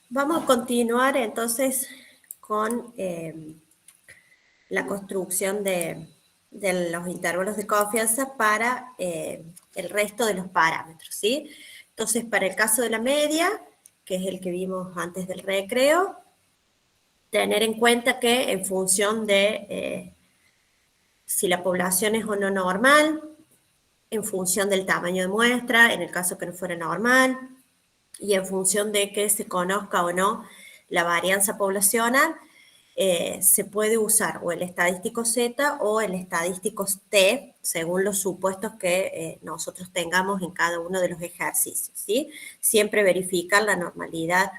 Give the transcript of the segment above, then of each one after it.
Vamos a continuar entonces con la construcción de los intervalos de confianza para el resto de los parámetros, ¿sí? Entonces, para el caso de la media, que es el que vimos antes del recreo, tener en cuenta que en función de si la población es o no normal, en función del tamaño de muestra, en el caso que no fuera normal, y en función de que se conozca o no la varianza poblacional, se puede usar o el estadístico Z o el estadístico T, según los supuestos que nosotros tengamos en cada uno de los ejercicios, ¿sí? Siempre verificar la normalidad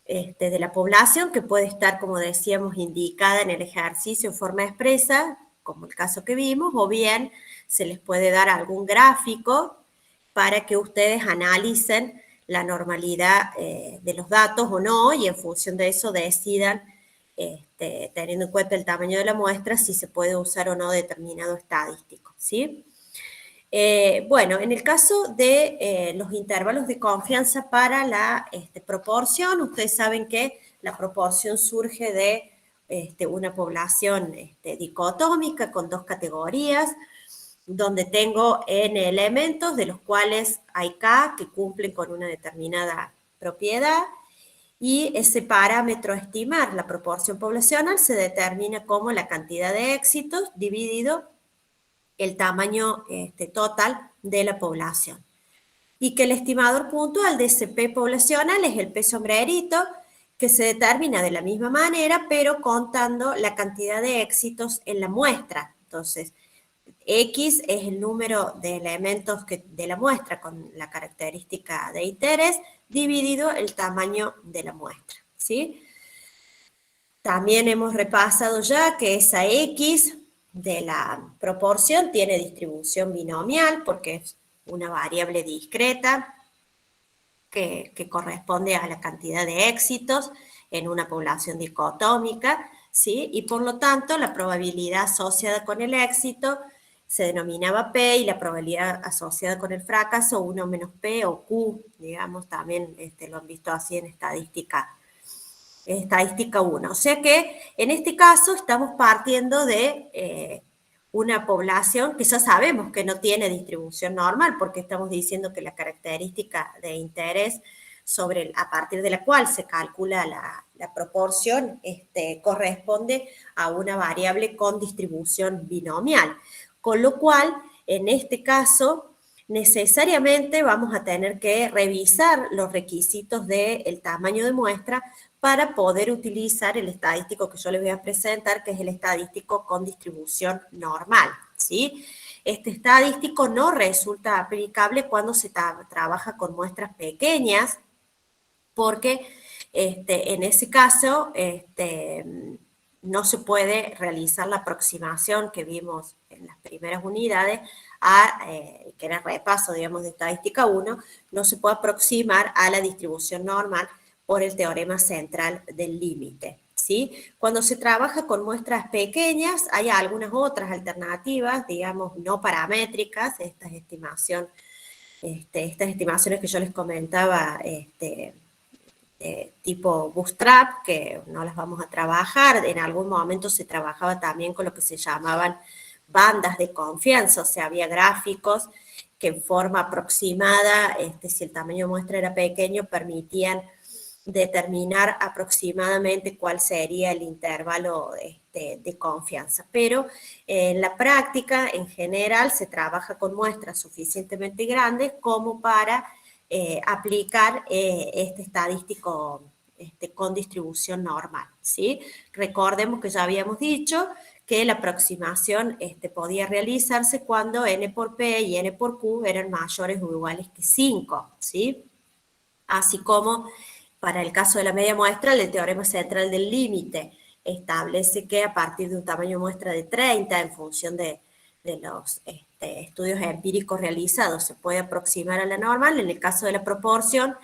de la población, que puede estar, como decíamos, indicada en el ejercicio en forma expresa, como el caso que vimos, o bien se les puede dar algún gráfico para que ustedes analicen la normalidad de los datos o no, y en función de eso decidan, teniendo en cuenta el tamaño de la muestra, si se puede usar o no determinado estadístico, ¿sí? Bueno, en el caso de los intervalos de confianza para la proporción, ustedes saben que la proporción surge de una población dicotómica con dos categorías, donde tengo n elementos, de los cuales hay k que cumplen con una determinada propiedad, y ese parámetro a estimar, la proporción poblacional, se determina como la cantidad de éxitos dividido el tamaño total de la población. Y que el estimador puntual de ese P poblacional es el P sombrerito, que se determina de la misma manera, pero contando la cantidad de éxitos en la muestra. Entonces, X es el número de elementos de la muestra con la característica de interés, dividido el tamaño de la muestra, ¿sí? También hemos repasado ya que esa X de la proporción tiene distribución binomial porque es una variable discreta que corresponde a la cantidad de éxitos en una población dicotómica, ¿sí? Y por lo tanto la probabilidad asociada con el éxito se denominaba P, y la probabilidad asociada con el fracaso 1 menos P o Q, digamos, también lo han visto así en estadística 1. O sea que en este caso estamos partiendo de una población que ya sabemos que no tiene distribución normal, porque estamos diciendo que la característica de interés a partir de la cual se calcula la proporción corresponde a una variable con distribución binomial. Con lo cual, en este caso, necesariamente vamos a tener que revisar los requisitos del tamaño de muestra para poder utilizar el estadístico que yo les voy a presentar, que es el estadístico con distribución normal, ¿sí? Este estadístico no resulta aplicable cuando se trabaja con muestras pequeñas, porque en ese caso no se puede realizar la aproximación que vimos en las primeras unidades, que era repaso, digamos, de estadística 1, no se puede aproximar a la distribución normal por el teorema central del límite, ¿sí? Cuando se trabaja con muestras pequeñas, hay algunas otras alternativas, digamos, no paramétricas, estas estimaciones que yo les comentaba, tipo bootstrap, que no las vamos a trabajar. En algún momento se trabajaba también con lo que se llamaban bandas de confianza, o sea, había gráficos que en forma aproximada, si el tamaño de muestra era pequeño, permitían determinar aproximadamente cuál sería el intervalo de confianza. Pero en la práctica, en general, se trabaja con muestras suficientemente grandes como para aplicar este estadístico con distribución normal, ¿sí? Recordemos que ya habíamos dicho que la aproximación podía realizarse cuando n por p y n por q eran mayores o iguales que 5, ¿sí? Así como para el caso de la media muestra, el teorema central del límite establece que a partir de un tamaño de muestra de 30, en función de los estudios empíricos realizados, se puede aproximar a la normal. En el caso de la proporción,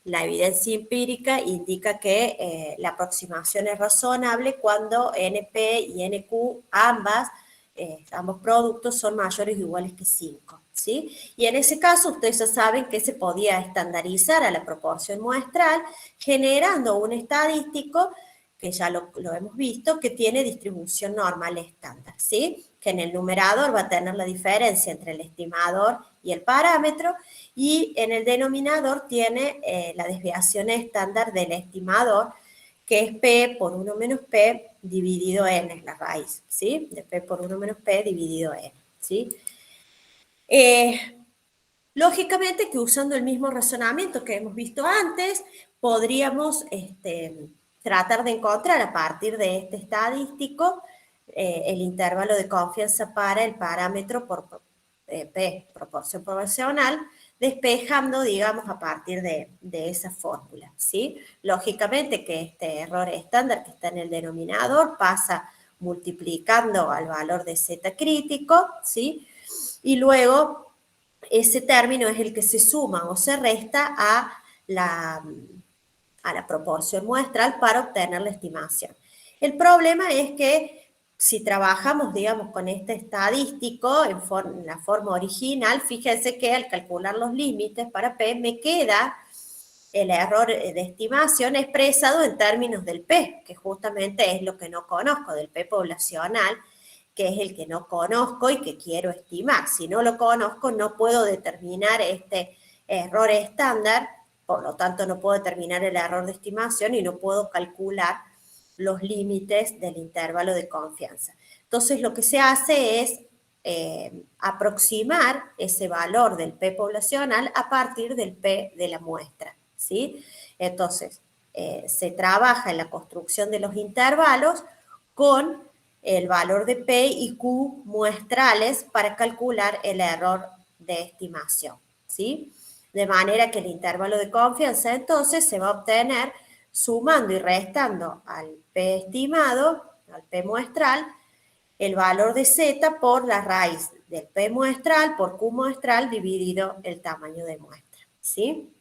la evidencia empírica indica que la aproximación es razonable cuando NP y NQ, ambos productos son mayores o iguales que 5. ¿sí? Y en ese caso, ustedes ya saben que se podía estandarizar a la proporción muestral, generando un estadístico, que ya lo hemos visto, que tiene distribución normal estándar, ¿sí? Que en el numerador va a tener la diferencia entre el estimador y el parámetro, y en el denominador tiene la desviación estándar del estimador, que es P por 1 menos P dividido N, es la raíz, ¿sí? De P por 1 menos P dividido N, ¿sí? Lógicamente que usando el mismo razonamiento que hemos visto antes, podríamos tratar de encontrar a partir de este estadístico el intervalo de confianza para el parámetro por P, proporción proporcional, despejando, digamos, a partir de esa fórmula, ¿sí? Lógicamente que este error estándar que está en el denominador pasa multiplicando al valor de Z crítico, ¿sí? Y luego ese término es el que se suma o se resta a la proporción muestral para obtener la estimación. El problema es que si trabajamos, digamos, con este estadístico en la forma original, fíjense que al calcular los límites para P me queda el error de estimación expresado en términos del P, que justamente es lo que no conozco, del P poblacional, que es el que no conozco y que quiero estimar. Si no lo conozco, no puedo determinar este error estándar, por lo tanto no puedo determinar el error de estimación y no puedo calcular los límites del intervalo de confianza. Entonces lo que se hace es aproximar ese valor del P poblacional a partir del P de la muestra, ¿sí? Entonces, se trabaja en la construcción de los intervalos con el valor de P y Q muestrales para calcular el error de estimación, ¿sí? De manera que el intervalo de confianza entonces se va a obtener sumando y restando al P estimado, al P muestral, el valor de Z por la raíz del P muestral por Q muestral dividido el tamaño de muestra, ¿sí?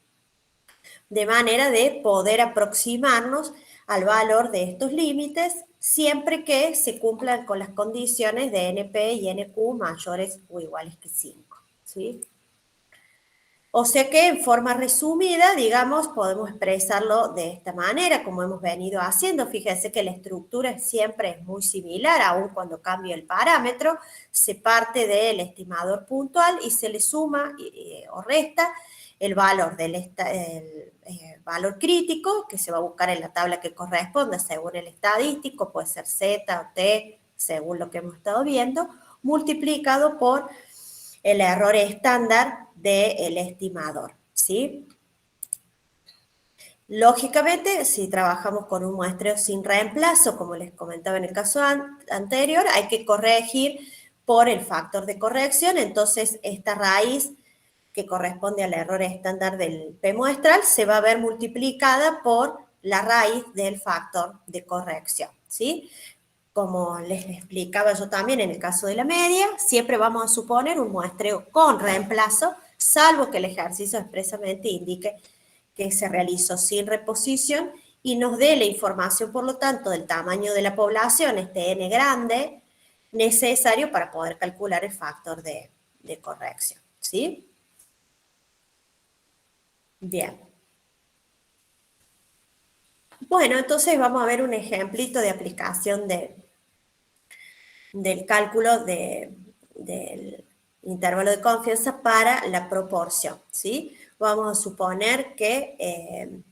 De manera de poder aproximarnos al valor de estos límites siempre que se cumplan con las condiciones de NP y NQ mayores o iguales que 5, ¿sí? O sea que en forma resumida, digamos, podemos expresarlo de esta manera, como hemos venido haciendo. Fíjense que la estructura siempre es muy similar, aun cuando cambia el parámetro, se parte del estimador puntual y se le suma o resta el valor valor crítico, que se va a buscar en la tabla que corresponda según el estadístico, puede ser Z o T, según lo que hemos estado viendo, multiplicado por el error estándar del estimador, ¿sí? Lógicamente, si trabajamos con un muestreo sin reemplazo, como les comentaba en el caso anterior, hay que corregir por el factor de corrección, entonces esta raíz que corresponde al error estándar del P muestral se va a ver multiplicada por la raíz del factor de corrección, ¿sí? Como les explicaba yo también en el caso de la media, siempre vamos a suponer un muestreo con reemplazo, salvo que el ejercicio expresamente indique que se realizó sin reposición y nos dé la información, por lo tanto, del tamaño de la población, este N grande, necesario para poder calcular el factor de corrección, ¿sí? Bien. Bueno, entonces vamos a ver un ejemplito de aplicación del cálculo del intervalo de confianza para la proporción, ¿sí? Vamos a suponer que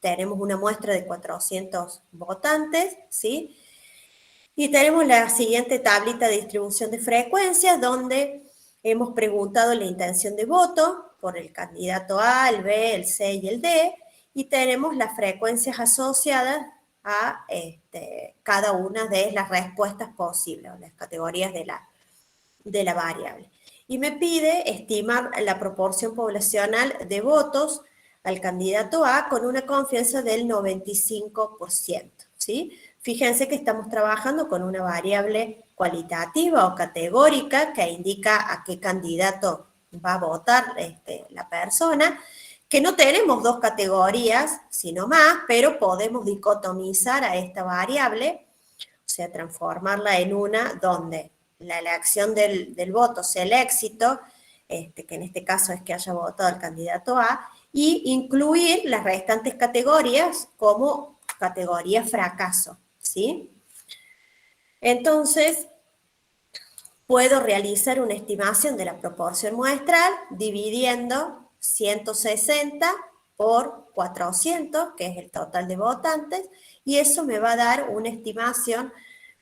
tenemos una muestra de 400 votantes, ¿sí? Y tenemos la siguiente tablita de distribución de frecuencias donde hemos preguntado la intención de voto por el candidato A, el B, el C y el D, y tenemos las frecuencias asociadas a cada una de las respuestas posibles, o las categorías de la variable. Y me pide estimar la proporción poblacional de votos al candidato A con una confianza del 95%, ¿sí? Fíjense que estamos trabajando con una variable cualitativa o categórica que indica a qué candidato va a votar la persona, que no tenemos dos categorías, sino más, pero podemos dicotomizar a esta variable, o sea, transformarla en una donde la elección del voto sea el éxito, que en este caso es que haya votado el candidato A, y incluir las restantes categorías como categoría fracaso, ¿sí? Entonces, puedo realizar una estimación de la proporción muestral dividiendo 160 por 400, que es el total de votantes, y eso me va a dar una estimación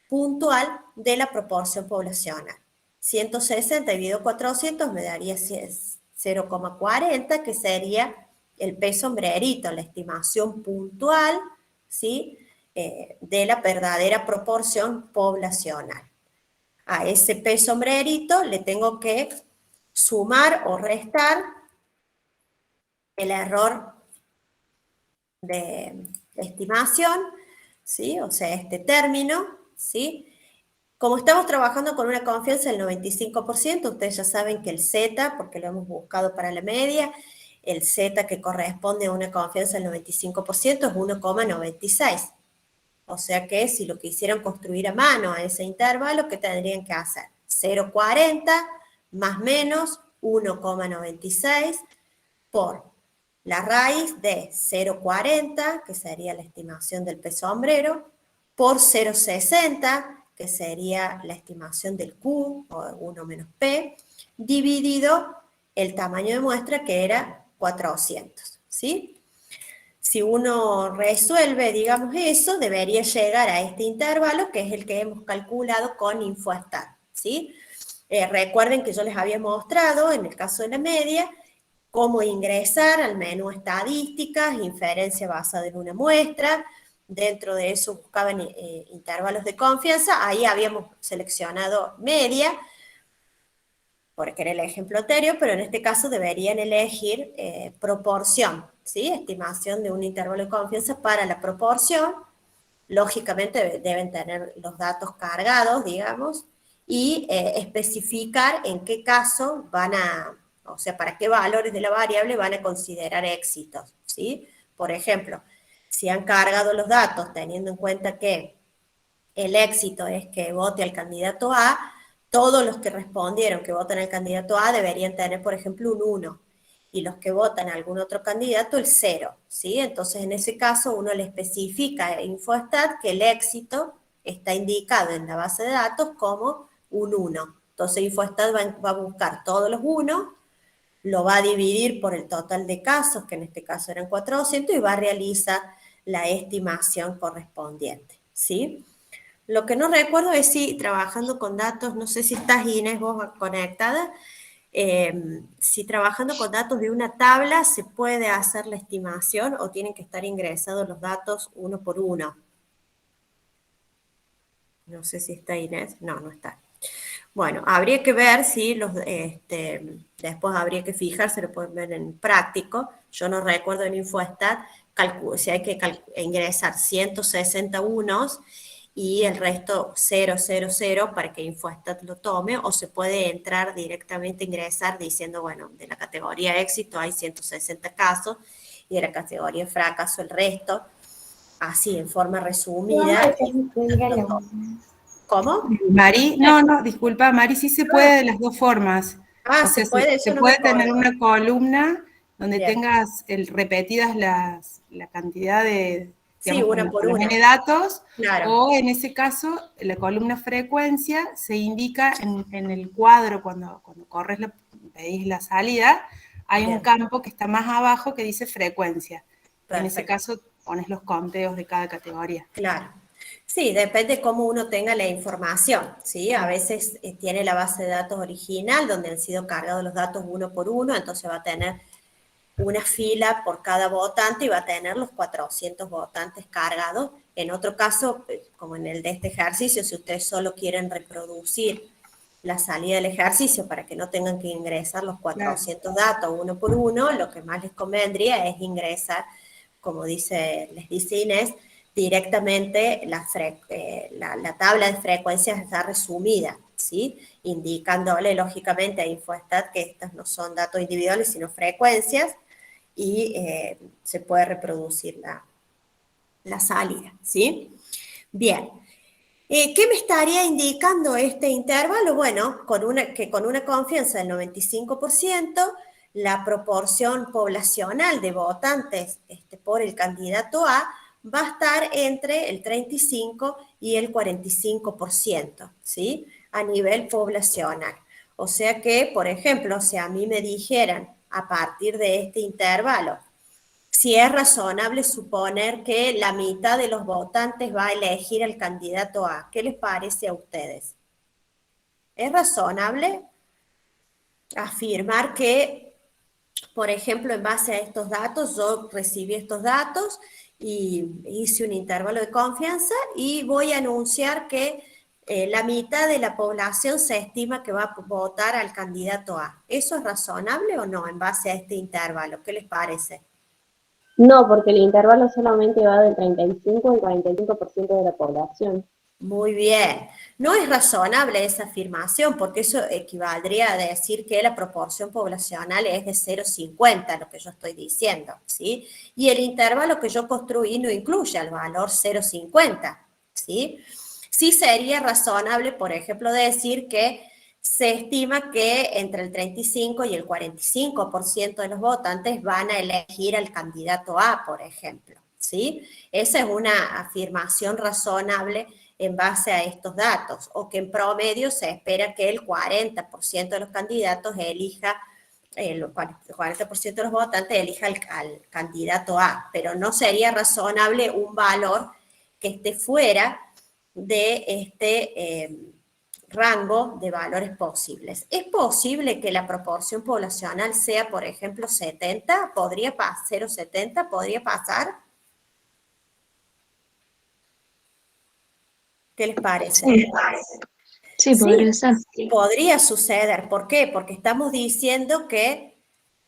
puntual de la proporción poblacional. 160 dividido 400 me daría 0,40, que sería el peso sombrerito, la estimación puntual, ¿sí? De la verdadera proporción poblacional. A ese peso sombrerito le tengo que sumar o restar el error de estimación, ¿sí? O sea, este término, ¿sí? Como estamos trabajando con una confianza del 95%, ustedes ya saben que el Z, porque lo hemos buscado para la media, el Z que corresponde a una confianza del 95% es 1,96. O sea que si lo quisieran construir a mano a ese intervalo, ¿qué tendrían que hacer? 0,40 más menos 1,96 por la raíz de 0,40, que sería la estimación del peso sombrero, por 0,60, que sería la estimación del Q, o 1 menos P, dividido el tamaño de muestra, que era 400, ¿sí? Si uno resuelve, digamos eso, debería llegar a este intervalo, que es el que hemos calculado con InfoStat, ¿sí? Recuerden que yo les había mostrado, en el caso de la media, cómo ingresar al menú estadísticas, inferencia basada en una muestra, dentro de eso buscaban intervalos de confianza, ahí habíamos seleccionado media, porque era el ejemplo anterior, pero en este caso deberían elegir proporción, ¿sí? Estimación de un intervalo de confianza para la proporción, lógicamente deben tener los datos cargados, digamos, y especificar en qué caso van a, o sea, para qué valores de la variable van a considerar éxitos, ¿sí? Por ejemplo, si han cargado los datos teniendo en cuenta que el éxito es que vote al candidato A, todos los que respondieron que votan al candidato A deberían tener, por ejemplo, un 1, y los que votan a algún otro candidato el 0, ¿sí? Entonces, en ese caso, uno le especifica a InfoStat que el éxito está indicado en la base de datos como un 1. Entonces, InfoStat va a buscar todos los 1, lo va a dividir por el total de casos, que en este caso eran 400, y va a realizar la estimación correspondiente, ¿sí? Lo que no recuerdo es si trabajando con datos, no sé si estás, Inés, vos conectada, si trabajando con datos de una tabla se puede hacer la estimación o tienen que estar ingresados los datos uno por uno. No sé si está Inés, no, no está. Bueno, habría que ver si después habría que fijarse, lo pueden ver en práctico. Yo no recuerdo en InfoStat si hay que ingresar 160 unos y el resto 000 para que InfoStat lo tome, o se puede entrar directamente, ingresar diciendo, bueno, de la categoría éxito hay 160 casos y de la categoría fracaso el resto, así en forma resumida. ¿Cómo? Mari, no, disculpa, Mari, sí se puede de las dos formas. O ¿Se sea, puede? se Eso no me puede tener acuerdo. una columna donde Bien. tengas repetidas la cantidad de, Sí, digamos, una por con los una. n datos, Claro. o en ese caso, la columna frecuencia se indica en el cuadro cuando corres pedís la salida, hay un Bien. campo que está más abajo que dice frecuencia. En ese Perfecto. caso, pones los conteos de cada categoría. Claro. Sí, depende cómo uno tenga la información, ¿sí? A veces tiene la base de datos original donde han sido cargados los datos uno por uno, entonces va a tener una fila por cada votante y va a tener los 400 votantes cargados. En otro caso, como en el de este ejercicio, si ustedes solo quieren reproducir la salida del ejercicio para que no tengan que ingresar los Claro. 400 datos uno por uno, lo que más les convendría es ingresar, como les dice Inés, directamente la tabla de frecuencias está resumida, ¿sí? Indicándole lógicamente a InfoStat que estos no son datos individuales, sino frecuencias, y se puede reproducir la salida, ¿sí? Bien, ¿Qué me estaría indicando este intervalo? Bueno, que con una confianza del 95%, la proporción poblacional de votantes por el candidato A va a estar entre el 35 y el 45%, ¿sí? A nivel poblacional. O sea que, por ejemplo, si a mí me dijeran a partir de este intervalo, si es razonable suponer que la mitad de los votantes va a elegir al candidato A. ¿Qué les parece a ustedes? ¿Es razonable afirmar que, por ejemplo, en base a estos datos, yo recibí estos datos y hice un intervalo de confianza y voy a anunciar que la mitad de la población se estima que va a votar al candidato A? ¿Eso es razonable o no en base a este intervalo? ¿Qué les parece? No, porque el intervalo solamente va del 35 al 45% de la población. Muy bien. No es razonable esa afirmación porque eso equivaldría a decir que la proporción poblacional es de 0,50, lo que yo estoy diciendo, ¿sí? Y el intervalo que yo construí no incluye el valor 0,50, ¿sí? Sí sería razonable, por ejemplo, decir que se estima que entre el 35 y el 45% de los votantes van a elegir al candidato A, por ejemplo, ¿sí? Esa es una afirmación razonable en base a estos datos, o que en promedio se espera que el 40% de los candidatos elija, el 40% de los votantes elija al candidato A, pero no sería razonable un valor que esté fuera de rango de valores posibles. ¿Es posible que la proporción poblacional sea, por ejemplo, 70? ¿Podría pasar 0,70? ¿Podría pasar? ¿Qué les parece? Sí, sí, podría Sí, ser. podría suceder. ¿Por qué? Porque estamos diciendo que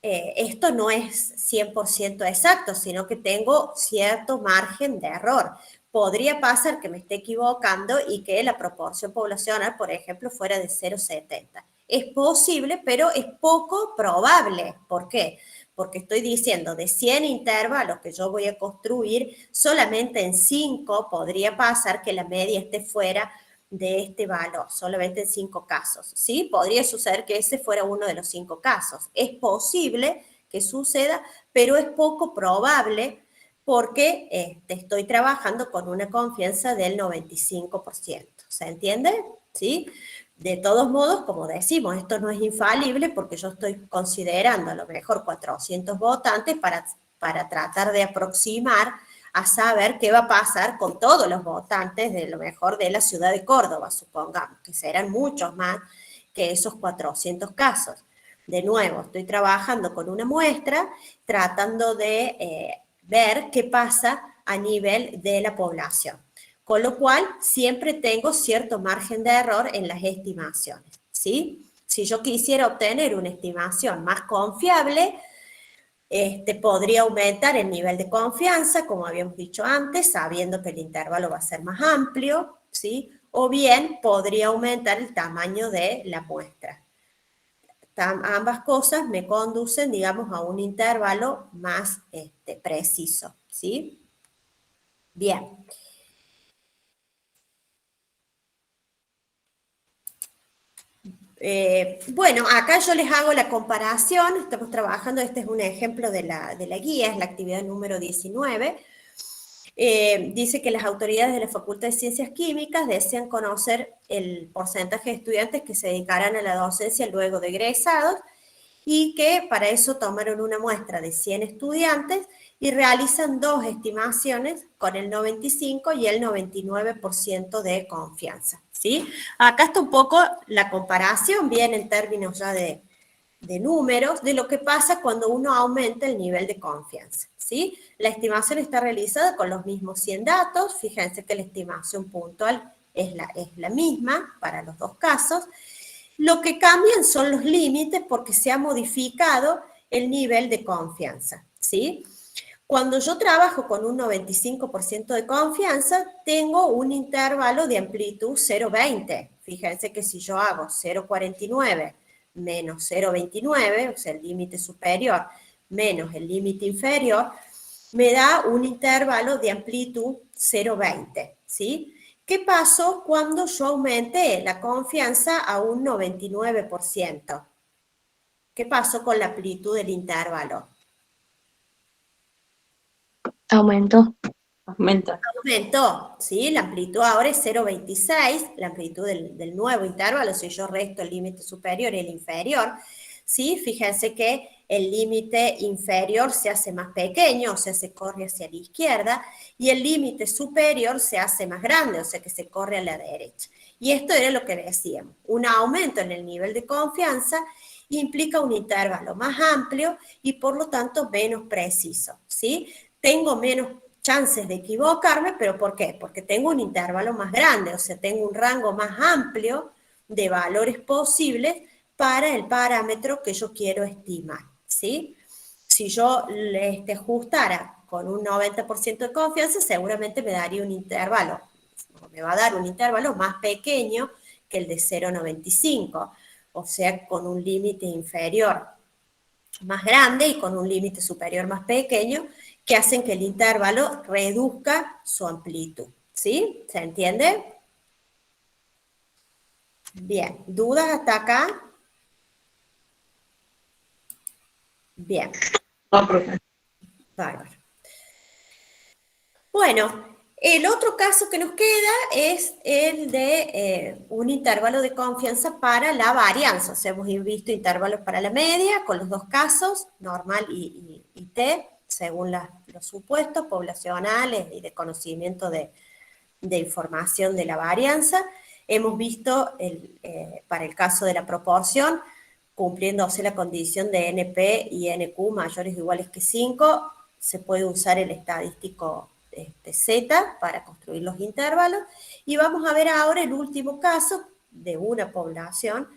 esto no es 100% exacto, sino que tengo cierto margen de error. Podría pasar que me esté equivocando y que la proporción poblacional, por ejemplo, fuera de 0,70. Es posible, pero es poco probable. ¿Por qué? Porque estoy diciendo de 100 intervalos que yo voy a construir, solamente en 5 podría pasar que la media esté fuera de este valor, solamente en 5 casos, ¿sí? Podría suceder que ese fuera uno de los 5 casos. Es posible que suceda, pero es poco probable porque estoy trabajando con una confianza del 95%. ¿Se entiende? ¿Sí? De todos modos, como decimos, esto no es infalible porque yo estoy considerando a lo mejor 400 votantes para tratar de aproximar a saber qué va a pasar con todos los votantes de lo mejor de la ciudad de Córdoba, supongamos, que serán muchos más que esos 400 casos. De nuevo, estoy trabajando con una muestra, tratando de ver qué pasa a nivel de la población. Con lo cual, siempre tengo cierto margen de error en las estimaciones, ¿sí? Si yo quisiera obtener una estimación más confiable, podría aumentar el nivel de confianza, como habíamos dicho antes, sabiendo que el intervalo va a ser más amplio, ¿sí? O bien podría aumentar el tamaño de la muestra. Ambas cosas me conducen, digamos, a un intervalo más preciso, ¿sí? Bien. Bueno, acá yo les hago la comparación, estamos trabajando, este es un ejemplo de la guía, es la actividad número 19. Dice que las autoridades de la Facultad de Ciencias Químicas desean conocer el porcentaje de estudiantes que se dedicarán a la docencia luego de egresados y que para eso tomaron una muestra de 100 estudiantes y realizan dos estimaciones con el 95 y el 99% de confianza, ¿sí? Acá está un poco la comparación, bien en términos ya de números, de lo que pasa cuando uno aumenta el nivel de confianza, ¿sí? La estimación está realizada con los mismos 100 datos, fíjense que la estimación puntual es la misma para los dos casos. Lo que cambian son los límites porque se ha modificado el nivel de confianza, ¿sí? Cuando yo trabajo con un 95% de confianza, tengo un intervalo de amplitud 0,20. Fíjense que si yo hago 0,49 menos 0,29, o sea, el límite superior menos el límite inferior, me da un intervalo de amplitud 0,20, ¿sí? ¿Qué pasó cuando yo aumenté la confianza a un 99%? ¿Qué pasó con la amplitud del intervalo? Aumentó. Aumenta. Aumentó, ¿sí? La amplitud ahora es 0,26, la amplitud del nuevo intervalo, si yo resto el límite superior y el inferior, ¿sí? Fíjense que el límite inferior se hace más pequeño, o sea, se corre hacia la izquierda, y el límite superior se hace más grande, o sea, que se corre a la derecha. Y esto era lo que decíamos, un aumento en el nivel de confianza implica un intervalo más amplio y por lo tanto menos preciso, ¿sí? Tengo menos chances de equivocarme, pero ¿por qué? Porque tengo un intervalo más grande, o sea, tengo un rango más amplio de valores posibles para el parámetro que yo quiero estimar, ¿sí? Si yo le ajustara con un 90% de confianza, seguramente me daría un intervalo, me va a dar un intervalo más pequeño que el de 0,95, o sea, con un límite inferior más grande y con un límite superior más pequeño, que hacen que el intervalo reduzca su amplitud. ¿Sí? ¿Se entiende? Bien. ¿Dudas hasta acá? Bien. No, profe. Bárbaro. Bueno, el otro caso que nos queda es el de un intervalo de confianza para la varianza. O sea, hemos visto intervalos para la media con los dos casos, normal y t, según los supuestos poblacionales y de conocimiento de información de la varianza. Hemos visto para el caso de la proporción, cumpliéndose la condición de NP y NQ mayores o iguales que 5, se puede usar el estadístico Z para construir los intervalos. Y vamos a ver ahora el último caso de una población,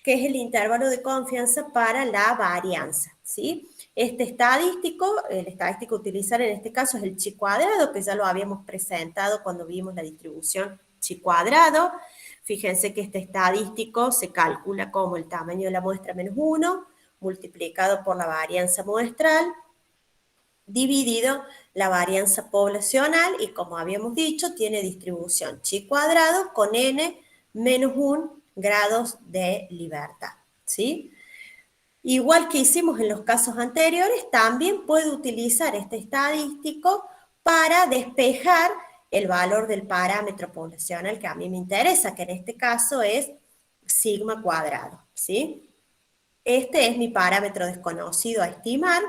que es el intervalo de confianza para la varianza, ¿sí? El estadístico a utilizar en este caso es el chi cuadrado, que ya lo habíamos presentado cuando vimos la distribución chi cuadrado. Fíjense que este estadístico se calcula como el tamaño de la muestra menos 1, multiplicado por la varianza muestral, dividido la varianza poblacional, y como habíamos dicho, tiene distribución chi cuadrado con n menos 1 grados de libertad, ¿sí? Igual que hicimos en los casos anteriores, también puedo utilizar este estadístico para despejar el valor del parámetro poblacional que a mí me interesa, que en este caso es sigma cuadrado, ¿sí? Este es mi parámetro desconocido a estimar,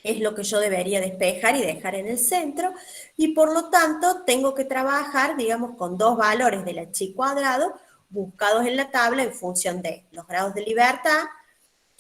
es lo que yo debería despejar y dejar en el centro, y por lo tanto tengo que trabajar, digamos, con dos valores de la chi cuadrado buscados en la tabla en función de los grados de libertad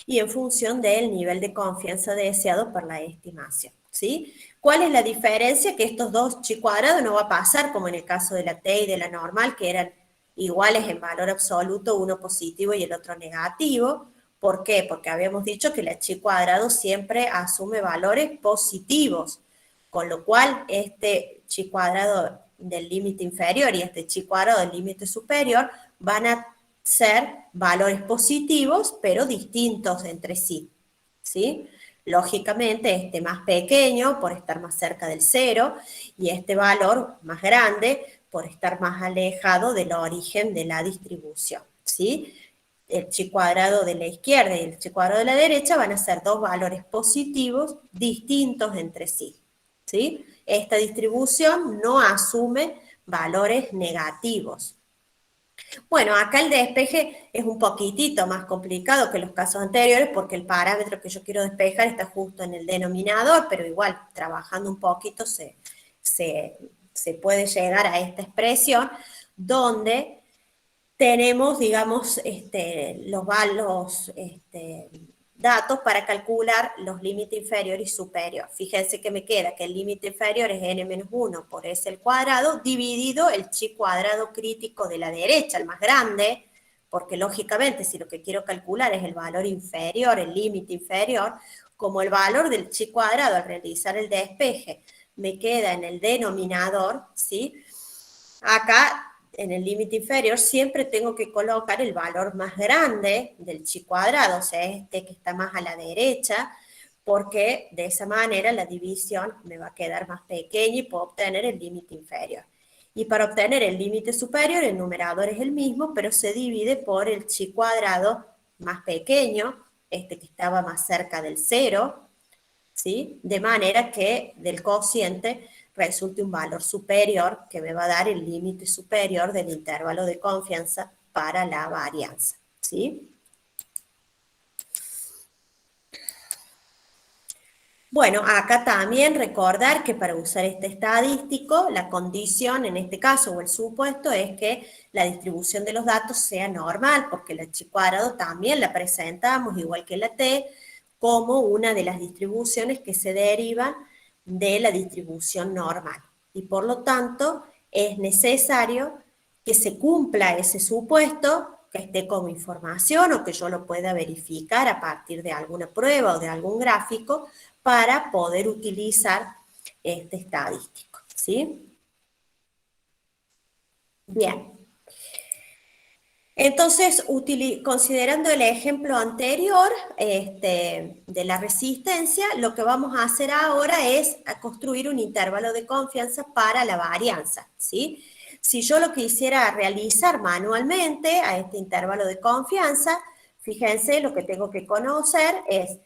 y en función del nivel de confianza deseado por la estimación, ¿sí? ¿Cuál es la diferencia? Que estos dos chi cuadrados no va a pasar como en el caso de la T y de la normal, que eran iguales en valor absoluto, uno positivo y el otro negativo. ¿Por qué? Porque habíamos dicho que la chi cuadrado siempre asume valores positivos, con lo cual este chi cuadrado del límite inferior y este chi cuadrado del límite superior van a ser valores positivos, pero distintos entre sí, ¿sí? Lógicamente, este más pequeño por estar más cerca del cero, y este valor más grande por estar más alejado del origen de la distribución, ¿sí? El chi cuadrado de la izquierda y el chi cuadrado de la derecha van a ser dos valores positivos distintos entre sí, ¿sí? Esta distribución no asume valores negativos. Bueno, acá el despeje es un poquitito más complicado que los casos anteriores porque el parámetro que yo quiero despejar está justo en el denominador, pero igual trabajando un poquito se puede llegar a esta expresión donde tenemos, digamos, los datos para calcular los límites inferior y superior. Fíjense que me queda que el límite inferior es n-1 por s al cuadrado, dividido el chi cuadrado crítico de la derecha, el más grande, porque lógicamente si lo que quiero calcular es el valor inferior, el límite inferior, como el valor del chi cuadrado al realizar el despeje me queda en el denominador, ¿sí? Acá en el límite inferior siempre tengo que colocar el valor más grande del chi cuadrado, o sea, este que está más a la derecha, porque de esa manera la división me va a quedar más pequeña y puedo obtener el límite inferior. Y para obtener el límite superior, el numerador es el mismo, pero se divide por el chi cuadrado más pequeño, este que estaba más cerca del 0, ¿sí? De manera que del cociente resulte un valor superior que me va a dar el límite superior del intervalo de confianza para la varianza, ¿sí? Bueno, acá también recordar que para usar este estadístico, la condición en este caso o el supuesto es que la distribución de los datos sea normal, porque la chi cuadrado también la presentamos, igual que la t, como una de las distribuciones que se derivan de la distribución normal. Y por lo tanto, es necesario que se cumpla ese supuesto, que esté como información o que yo lo pueda verificar a partir de alguna prueba o de algún gráfico para poder utilizar este estadístico, ¿sí? Bien. Entonces, considerando el ejemplo anterior de la resistencia, lo que vamos a hacer ahora es construir un intervalo de confianza para la varianza, ¿sí? Si yo lo quisiera realizar manualmente a este intervalo de confianza, fíjense, lo que tengo que conocer es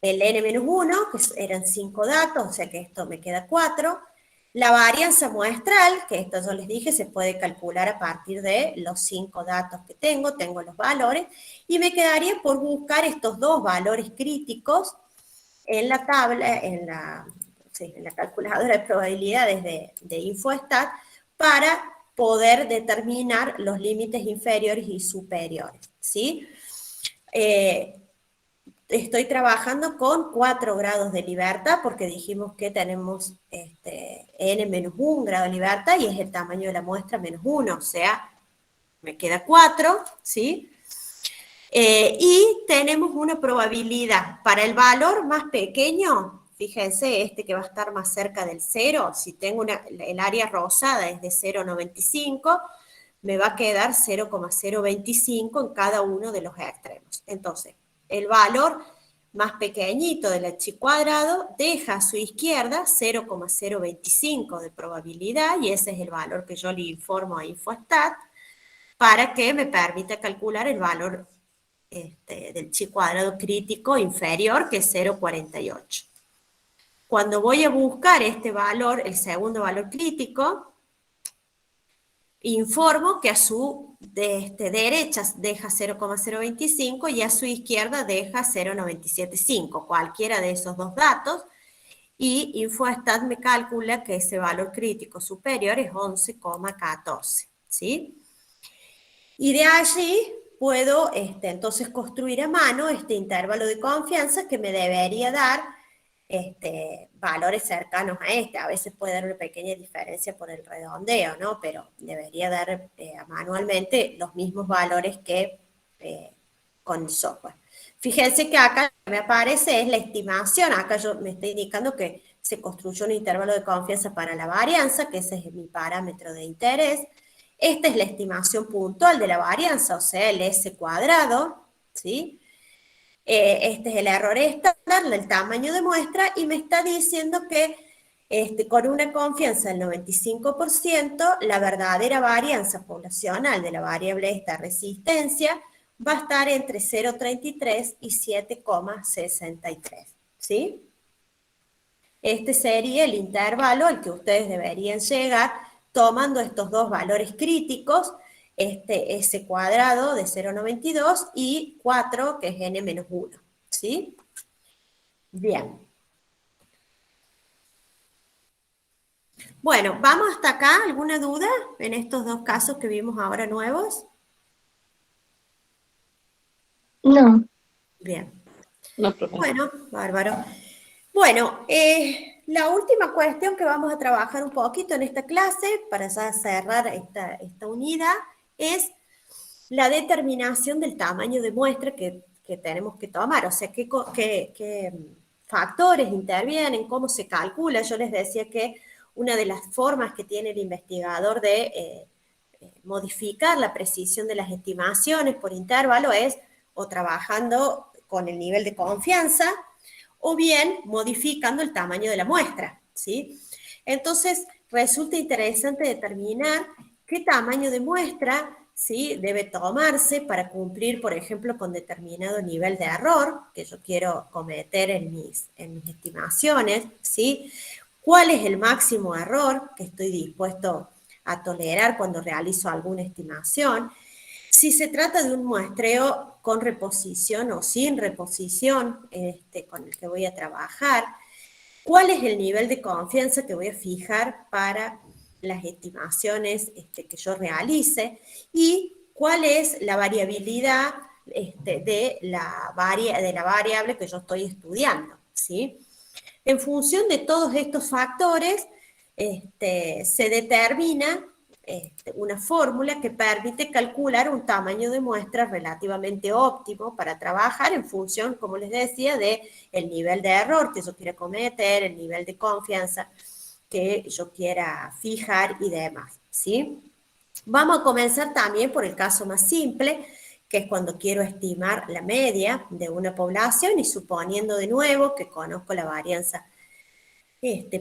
el n-1, que eran 5 datos, o sea que esto me queda 4. La varianza muestral, que esto yo les dije, se puede calcular a partir de los 5 datos que tengo los valores, y me quedaría por buscar estos dos valores críticos en la tabla, en la calculadora de probabilidades de InfoStat, para poder determinar los límites inferiores y superiores, ¿sí? Estoy trabajando con 4 grados de libertad, porque dijimos que tenemos n-1 grado de libertad, y es el tamaño de la muestra menos 1, o sea, me queda 4, ¿sí? Y tenemos una probabilidad para el valor más pequeño, fíjense, que va a estar más cerca del 0, si tengo el área rosada es de 0,95, me va a quedar 0,025 en cada uno de los extremos. Entonces, el valor más pequeñito de la chi cuadrado deja a su izquierda 0,025 de probabilidad, y ese es el valor que yo le informo a InfoStat para que me permita calcular el valor del chi cuadrado crítico inferior, que es 0,48. Cuando voy a buscar este valor, el segundo valor crítico, informo que a su derecha deja 0,025 y a su izquierda deja 0,975, cualquiera de esos dos datos, y InfoStat me calcula que ese valor crítico superior es 11,14, ¿sí? Y de allí puedo entonces construir a mano este intervalo de confianza que me debería dar valores cercanos a a veces puede dar una pequeña diferencia por el redondeo, ¿no? Pero debería dar manualmente los mismos valores que con el software. Fíjense que acá lo que me aparece es la estimación, acá me está indicando que se construyó un intervalo de confianza para la varianza, que ese es mi parámetro de interés. Esta es la estimación puntual de la varianza, o sea, el S cuadrado, ¿sí? Este es el error estándar, el tamaño de muestra, y me está diciendo que con una confianza del 95%, la verdadera varianza poblacional de la variable esta resistencia va a estar entre 0,33 y 7,63, ¿sí? Este sería el intervalo al que ustedes deberían llegar tomando estos dos valores críticos, S cuadrado de 0,92 y 4, que es n-1, ¿sí? Bien. Bueno, ¿vamos hasta acá? ¿Alguna duda en estos dos casos que vimos ahora nuevos? No. Bien. No, profe. Bueno, bárbaro. Bueno, la última cuestión que vamos a trabajar un poquito en esta clase, para ya cerrar esta unidad, es la determinación del tamaño de muestra que tenemos que tomar, o sea, qué factores intervienen, cómo se calcula. Yo les decía que una de las formas que tiene el investigador de modificar la precisión de las estimaciones por intervalo es o trabajando con el nivel de confianza o bien modificando el tamaño de la muestra, ¿sí? Entonces, resulta interesante determinar qué tamaño de muestra, ¿sí?, debe tomarse para cumplir, por ejemplo, con determinado nivel de error que yo quiero cometer en mis estimaciones, ¿sí? ¿Cuál es el máximo error que estoy dispuesto a tolerar cuando realizo alguna estimación? Si se trata de un muestreo con reposición o sin reposición, con el que voy a trabajar, ¿cuál es el nivel de confianza que voy a fijar para las estimaciones que yo realice? Y cuál es la variabilidad de la variable que yo estoy estudiando, ¿sí? En función de todos estos factores, se determina una fórmula que permite calcular un tamaño de muestra relativamente óptimo para trabajar en función, como les decía, de el nivel de error que yo quiera cometer, el nivel de confianza que yo quiera fijar y demás, ¿sí? Vamos a comenzar también por el caso más simple, que es cuando quiero estimar la media de una población y suponiendo de nuevo que conozco la varianza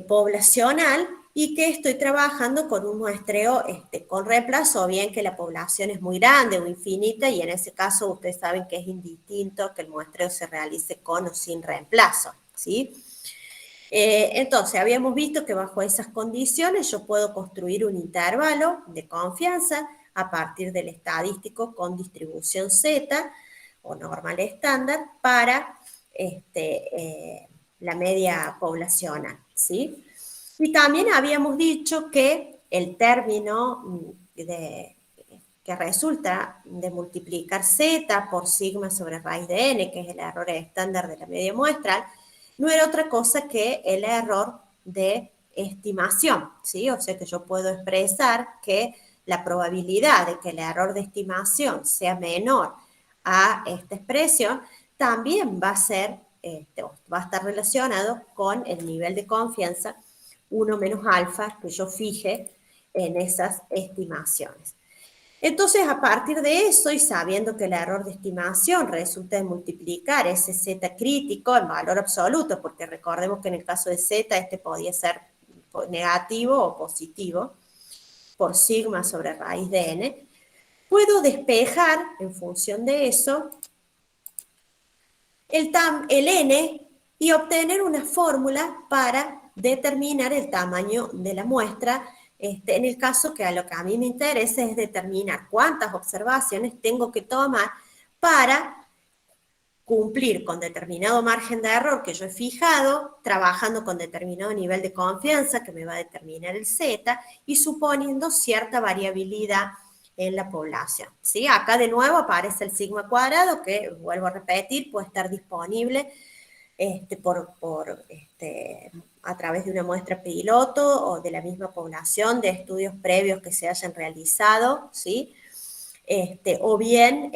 poblacional y que estoy trabajando con un muestreo con reemplazo, o bien que la población es muy grande o infinita, y en ese caso ustedes saben que es indistinto que el muestreo se realice con o sin reemplazo, ¿sí? Entonces, habíamos visto que bajo esas condiciones yo puedo construir un intervalo de confianza a partir del estadístico con distribución Z o normal estándar para la media poblacional, ¿sí? Y también habíamos dicho que el término que resulta de multiplicar Z por sigma sobre raíz de n, que es el error estándar de la media muestral, no era otra cosa que el error de estimación, ¿sí? O sea que yo puedo expresar que la probabilidad de que el error de estimación sea menor a esta expresión también va a ser, va a estar relacionado con el nivel de confianza 1 menos alfa que yo fije en esas estimaciones. Entonces, a partir de eso, y sabiendo que el error de estimación resulta de multiplicar ese Z crítico en valor absoluto, porque recordemos que en el caso de Z podía ser negativo o positivo, por sigma sobre raíz de n, puedo despejar en función de eso el n y obtener una fórmula para determinar el tamaño de la muestra, en el caso que a lo que a mí me interesa es determinar cuántas observaciones tengo que tomar para cumplir con determinado margen de error que yo he fijado, trabajando con determinado nivel de confianza que me va a determinar el Z y suponiendo cierta variabilidad en la población, ¿sí? Acá de nuevo aparece el sigma cuadrado que, vuelvo a repetir, puede estar disponible a través de una muestra piloto o de la misma población, de estudios previos que se hayan realizado, ¿sí? O bien,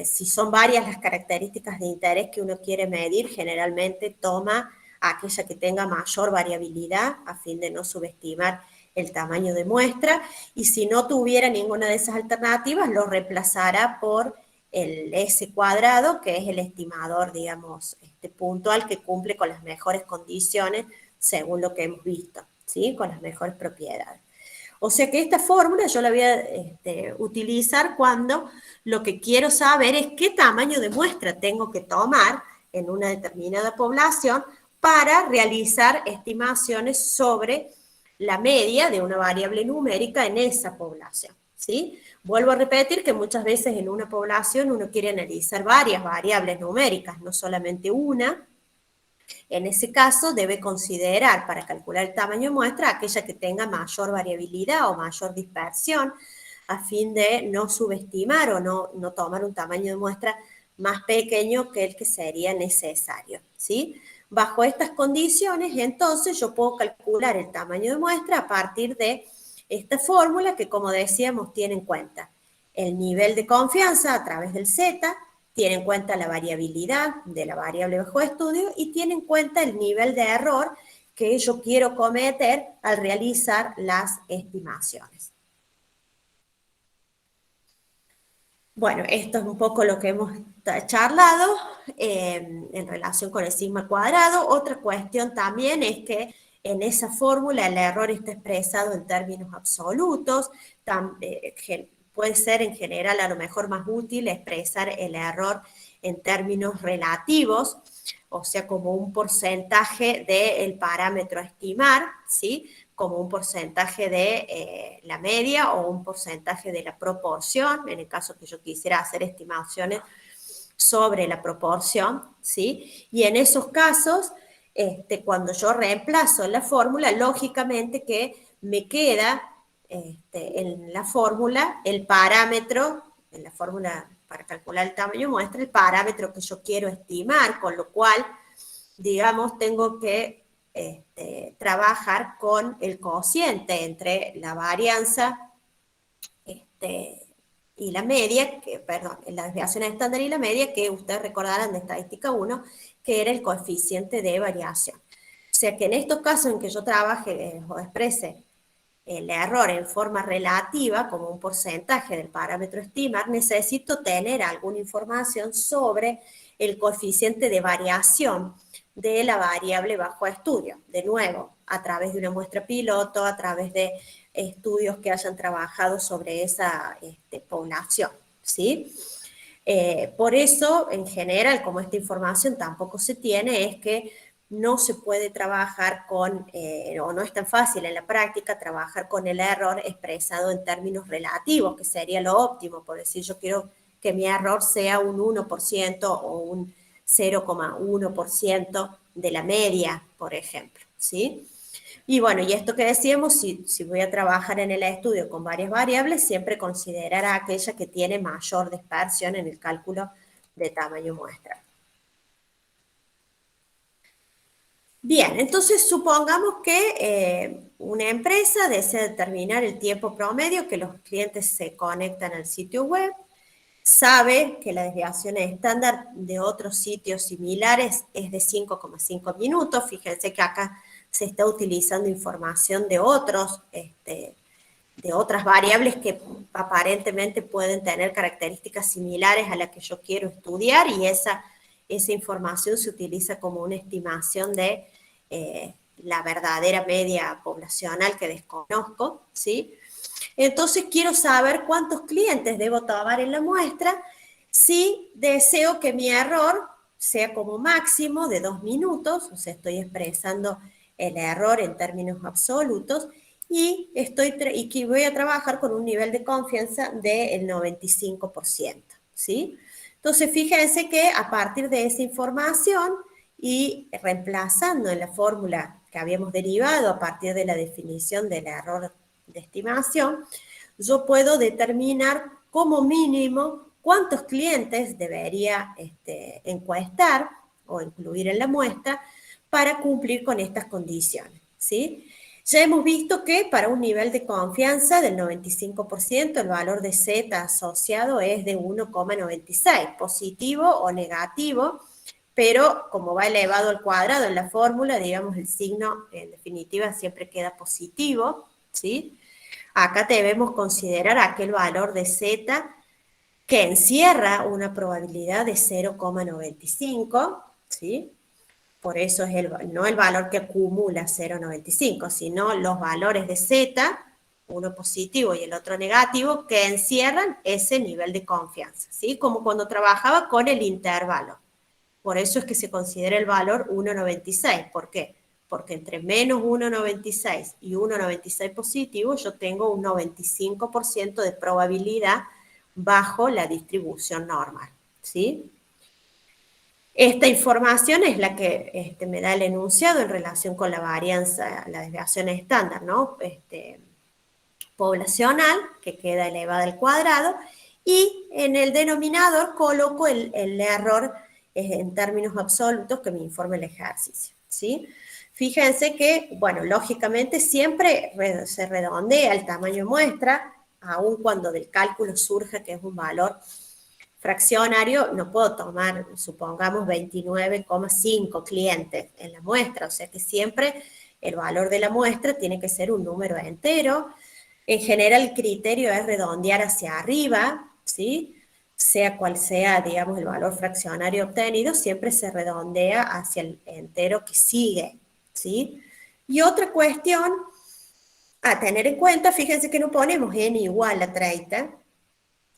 si son varias las características de interés que uno quiere medir, generalmente toma aquella que tenga mayor variabilidad a fin de no subestimar el tamaño de muestra, y si no tuviera ninguna de esas alternativas, lo reemplazará por el S cuadrado, que es el estimador, digamos, puntual que cumple con las mejores condiciones según lo que hemos visto, ¿sí? Con las mejores propiedades. O sea que esta fórmula yo la voy a utilizar cuando lo que quiero saber es qué tamaño de muestra tengo que tomar en una determinada población para realizar estimaciones sobre la media de una variable numérica en esa población, ¿sí? Vuelvo a repetir que muchas veces en una población uno quiere analizar varias variables numéricas, no solamente una. En ese caso debe considerar para calcular el tamaño de muestra aquella que tenga mayor variabilidad o mayor dispersión a fin de no subestimar o no tomar un tamaño de muestra más pequeño que el que sería necesario, ¿sí? Bajo estas condiciones, entonces, yo puedo calcular el tamaño de muestra a partir de esta fórmula que, como decíamos, tiene en cuenta el nivel de confianza a través del Z, tiene en cuenta la variabilidad de la variable bajo estudio y tiene en cuenta el nivel de error que yo quiero cometer al realizar las estimaciones. Bueno, esto es un poco lo que hemos charlado en relación con el sigma cuadrado. Otra cuestión también es que en esa fórmula el error está expresado en términos absolutos, puede ser en general a lo mejor más útil expresar el error en términos relativos, o sea, como un porcentaje del parámetro a estimar, ¿sí? Como un porcentaje de la media o un porcentaje de la proporción, en el caso que yo quisiera hacer estimaciones sobre la proporción, ¿sí? Y en esos casos, cuando yo reemplazo la fórmula, lógicamente que me queda en la fórmula el parámetro, en la fórmula para calcular el tamaño muestra, el parámetro que yo quiero estimar, con lo cual, digamos, tengo que trabajar con el cociente entre la varianza y la media, perdón, la desviación estándar y la media, que ustedes recordarán de estadística 1, que era el coeficiente de variación. O sea que en estos casos en que yo trabaje o exprese el error en forma relativa, como un porcentaje del parámetro estimar, necesito tener alguna información sobre el coeficiente de variación de la variable bajo estudio. De nuevo, a través de una muestra piloto, a través de estudios que hayan trabajado sobre esa población, ¿sí? Por eso, en general, como esta información tampoco se tiene, es que no se puede trabajar con, o no es tan fácil en la práctica, trabajar con el error expresado en términos relativos, que sería lo óptimo, por decir, yo quiero que mi error sea un 1% o un 0,1% de la media, por ejemplo, ¿sí? Y bueno, y esto que decíamos, si voy a trabajar en el estudio con varias variables, siempre considerar a aquella que tiene mayor dispersión en el cálculo de tamaño muestra. Bien, entonces supongamos que una empresa desea determinar el tiempo promedio que los clientes se conectan al sitio web, sabe que la desviación estándar de otros sitios similares es de 5,5 minutos. Fíjense que acá se está utilizando información de de otras variables que aparentemente pueden tener características similares a la que yo quiero estudiar, y esa información se utiliza como una estimación de la verdadera media poblacional que desconozco, ¿sí? Entonces quiero saber cuántos clientes debo tomar en la muestra si deseo que mi error sea como máximo de 2 minutos, o sea, estoy expresando el error en términos absolutos, y que voy a trabajar con un nivel de confianza del 95%, ¿sí? Entonces, fíjense que a partir de esa información y reemplazando en la fórmula que habíamos derivado a partir de la definición del error de estimación, yo puedo determinar como mínimo cuántos clientes debería encuestar o incluir en la muestra para cumplir con estas condiciones, ¿sí? Ya hemos visto que para un nivel de confianza del 95%, el valor de Z asociado es de 1,96, positivo o negativo, pero como va elevado al cuadrado en la fórmula, digamos, el signo en definitiva siempre queda positivo, ¿sí? Acá debemos considerar aquel valor de Z que encierra una probabilidad de 0,95, ¿sí? Por eso es no el valor que acumula 0,95, sino los valores de Z, uno positivo y el otro negativo, que encierran ese nivel de confianza, ¿sí? Como cuando trabajaba con el intervalo. Por eso es que se considera el valor 1,96. ¿Por qué? Porque entre menos 1,96 y 1,96 positivo, yo tengo un 95% de probabilidad bajo la distribución normal, ¿sí? Esta información es la que me da el enunciado en relación con la varianza, la desviación estándar, ¿no? Poblacional, que queda elevada al cuadrado, y en el denominador coloco el error en términos absolutos que me informe el ejercicio, ¿sí? Fíjense que, bueno, lógicamente siempre se redondea el tamaño muestra, aun cuando del cálculo surja que es un valor fraccionario, no puedo tomar, supongamos, 29,5 clientes en la muestra, o sea que siempre el valor de la muestra tiene que ser un número entero. En general, el criterio es redondear hacia arriba, ¿sí? Sea cual sea, digamos, el valor fraccionario obtenido, siempre se redondea hacia el entero que sigue, ¿sí? Y otra cuestión a tener en cuenta, fíjense que no ponemos n igual a 30,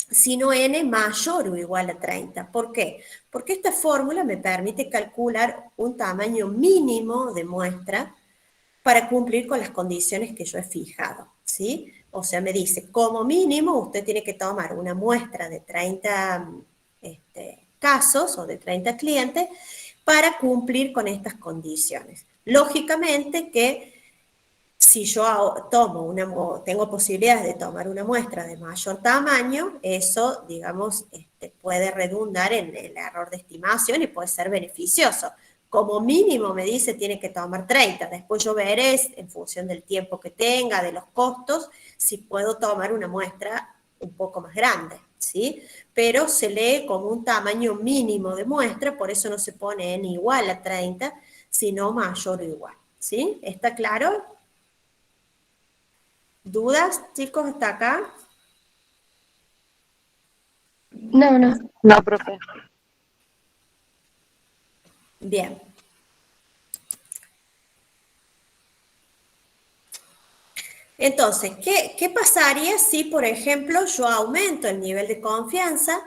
sino n mayor o igual a 30. ¿Por qué? Porque esta fórmula me permite calcular un tamaño mínimo de muestra para cumplir con las condiciones que yo he fijado, ¿sí? O sea, me dice, como mínimo usted tiene que tomar una muestra de 30 casos o de 30 clientes para cumplir con estas condiciones. Lógicamente que si yo tengo posibilidades de tomar una muestra de mayor tamaño, eso, digamos, puede redundar en el error de estimación y puede ser beneficioso. Como mínimo me dice tiene que tomar 30, después yo veré en función del tiempo que tenga, de los costos, si puedo tomar una muestra un poco más grande, ¿sí? Pero se lee como un tamaño mínimo de muestra, por eso no se pone n igual a 30, sino mayor o igual, ¿sí? ¿Está claro? ¿Dudas, chicos, hasta acá? No, no. No, profe. Bien. Entonces, ¿qué pasaría si, por ejemplo, yo aumento el nivel de confianza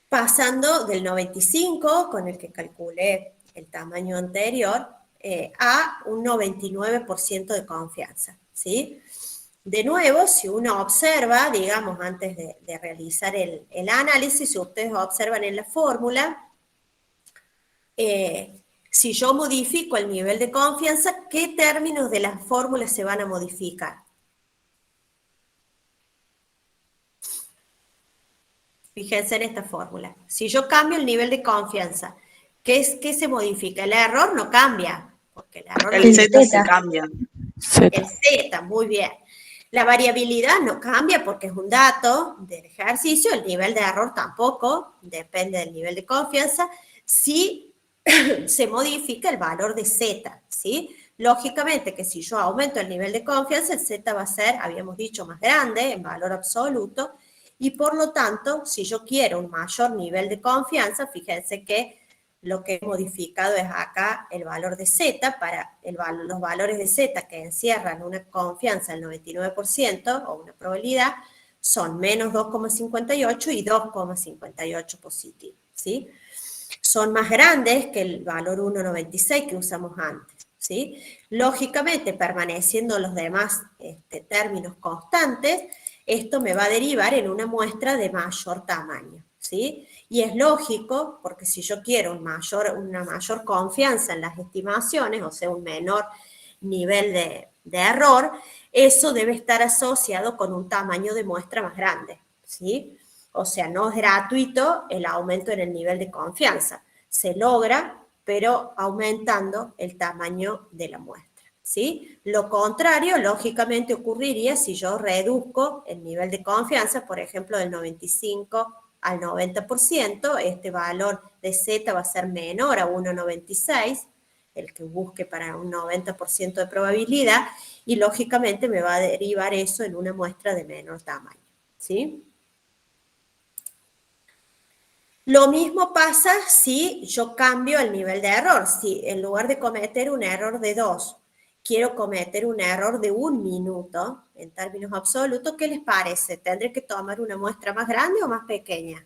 pasando del 95, con el que calculé el tamaño anterior, a un 99% de confianza, ¿sí? De nuevo, si uno observa, digamos, antes de realizar el análisis, si ustedes observan en la fórmula, si yo modifico el nivel de confianza, ¿qué términos de la fórmula se van a modificar? Fíjense en esta fórmula. Si yo cambio el nivel de confianza, ¿qué se modifica? El error no cambia, porque el error El Z se cambia. el Z, muy bien. La variabilidad no cambia porque es un dato del ejercicio, el nivel de error tampoco, depende del nivel de confianza. Si se modifica el valor de Z, ¿sí? Lógicamente que si yo aumento el nivel de confianza, el Z va a ser, habíamos dicho, más grande en valor absoluto, y por lo tanto, si yo quiero un mayor nivel de confianza, fíjense que lo que he modificado es acá el valor de Z, para los valores de Z que encierran una confianza del 99% o una probabilidad, son menos 2,58 y 2,58 positivo, ¿sí? Son más grandes que el valor 1,96 que usamos antes, ¿sí? Lógicamente, permaneciendo los demás términos constantes, esto me va a derivar en una muestra de mayor tamaño, ¿sí? Y es lógico, porque si yo quiero una mayor confianza en las estimaciones, o sea, un menor nivel de error, eso debe estar asociado con un tamaño de muestra más grande, ¿sí? O sea, no es gratuito el aumento en el nivel de confianza. Se logra, pero aumentando el tamaño de la muestra, ¿sí? Lo contrario, lógicamente, ocurriría si yo reduzco el nivel de confianza, por ejemplo, del 95 al 90%, este valor de Z va a ser menor a 1,96, el que busque para un 90% de probabilidad, y lógicamente me va a derivar eso en una muestra de menor tamaño, ¿sí? Lo mismo pasa si yo cambio el nivel de error. Si en lugar de cometer un error de 2, quiero cometer un error de 1 minuto, en términos absolutos, ¿qué les parece? ¿Tendré que tomar una muestra más grande o más pequeña?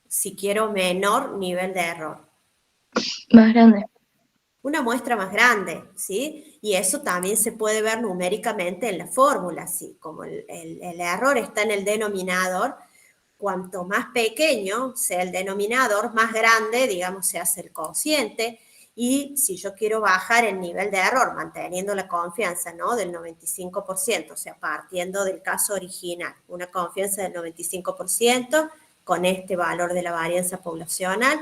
Si quiero menor nivel de error. Más grande. Una muestra más grande, ¿sí? Y eso también se puede ver numéricamente en la fórmula, ¿sí? Como el error está en el denominador, cuanto más pequeño sea el denominador, más grande, digamos, se hace el cociente. Y si yo quiero bajar el nivel de error, manteniendo la confianza, ¿no?, del 95%, o sea, partiendo del caso original, una confianza del 95% con este valor de la varianza poblacional,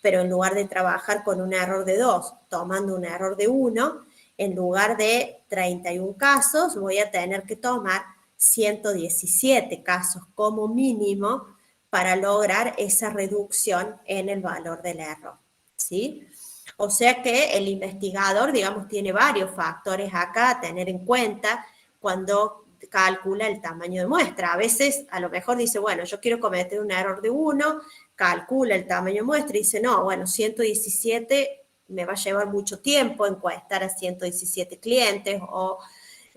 pero en lugar de trabajar con un error de 2, tomando un error de 1, en lugar de 31 casos, voy a tener que tomar 117 casos como mínimo para lograr esa reducción en el valor del error, ¿sí? O sea que el investigador, digamos, tiene varios factores acá a tener en cuenta cuando calcula el tamaño de muestra. A veces, a lo mejor dice, bueno, yo quiero cometer un error de 1, calcula el tamaño de muestra y dice, no, bueno, 117 me va a llevar mucho tiempo encuestar a 117 clientes o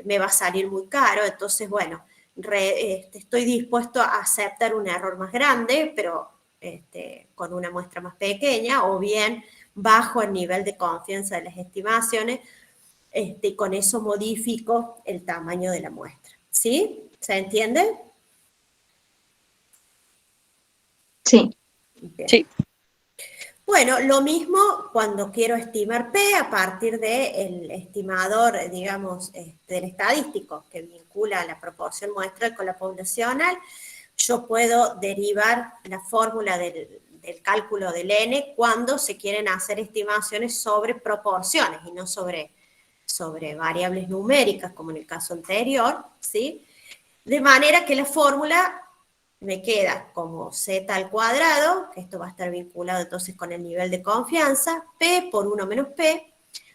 me va a salir muy caro, entonces, bueno, estoy dispuesto a aceptar un error más grande, pero con una muestra más pequeña, o bien bajo el nivel de confianza de las estimaciones, y con eso modifico el tamaño de la muestra. ¿Sí? ¿Se entiende? Sí. Bien. Sí. Bueno, lo mismo cuando quiero estimar P a partir del estimador, digamos, del estadístico, que vincula la proporción muestral con la poblacional. Yo puedo derivar la fórmula del cálculo del N cuando se quieren hacer estimaciones sobre proporciones y no sobre variables numéricas, como en el caso anterior, ¿sí? De manera que la fórmula me queda como z al cuadrado, que esto va a estar vinculado entonces con el nivel de confianza, p por 1 menos p,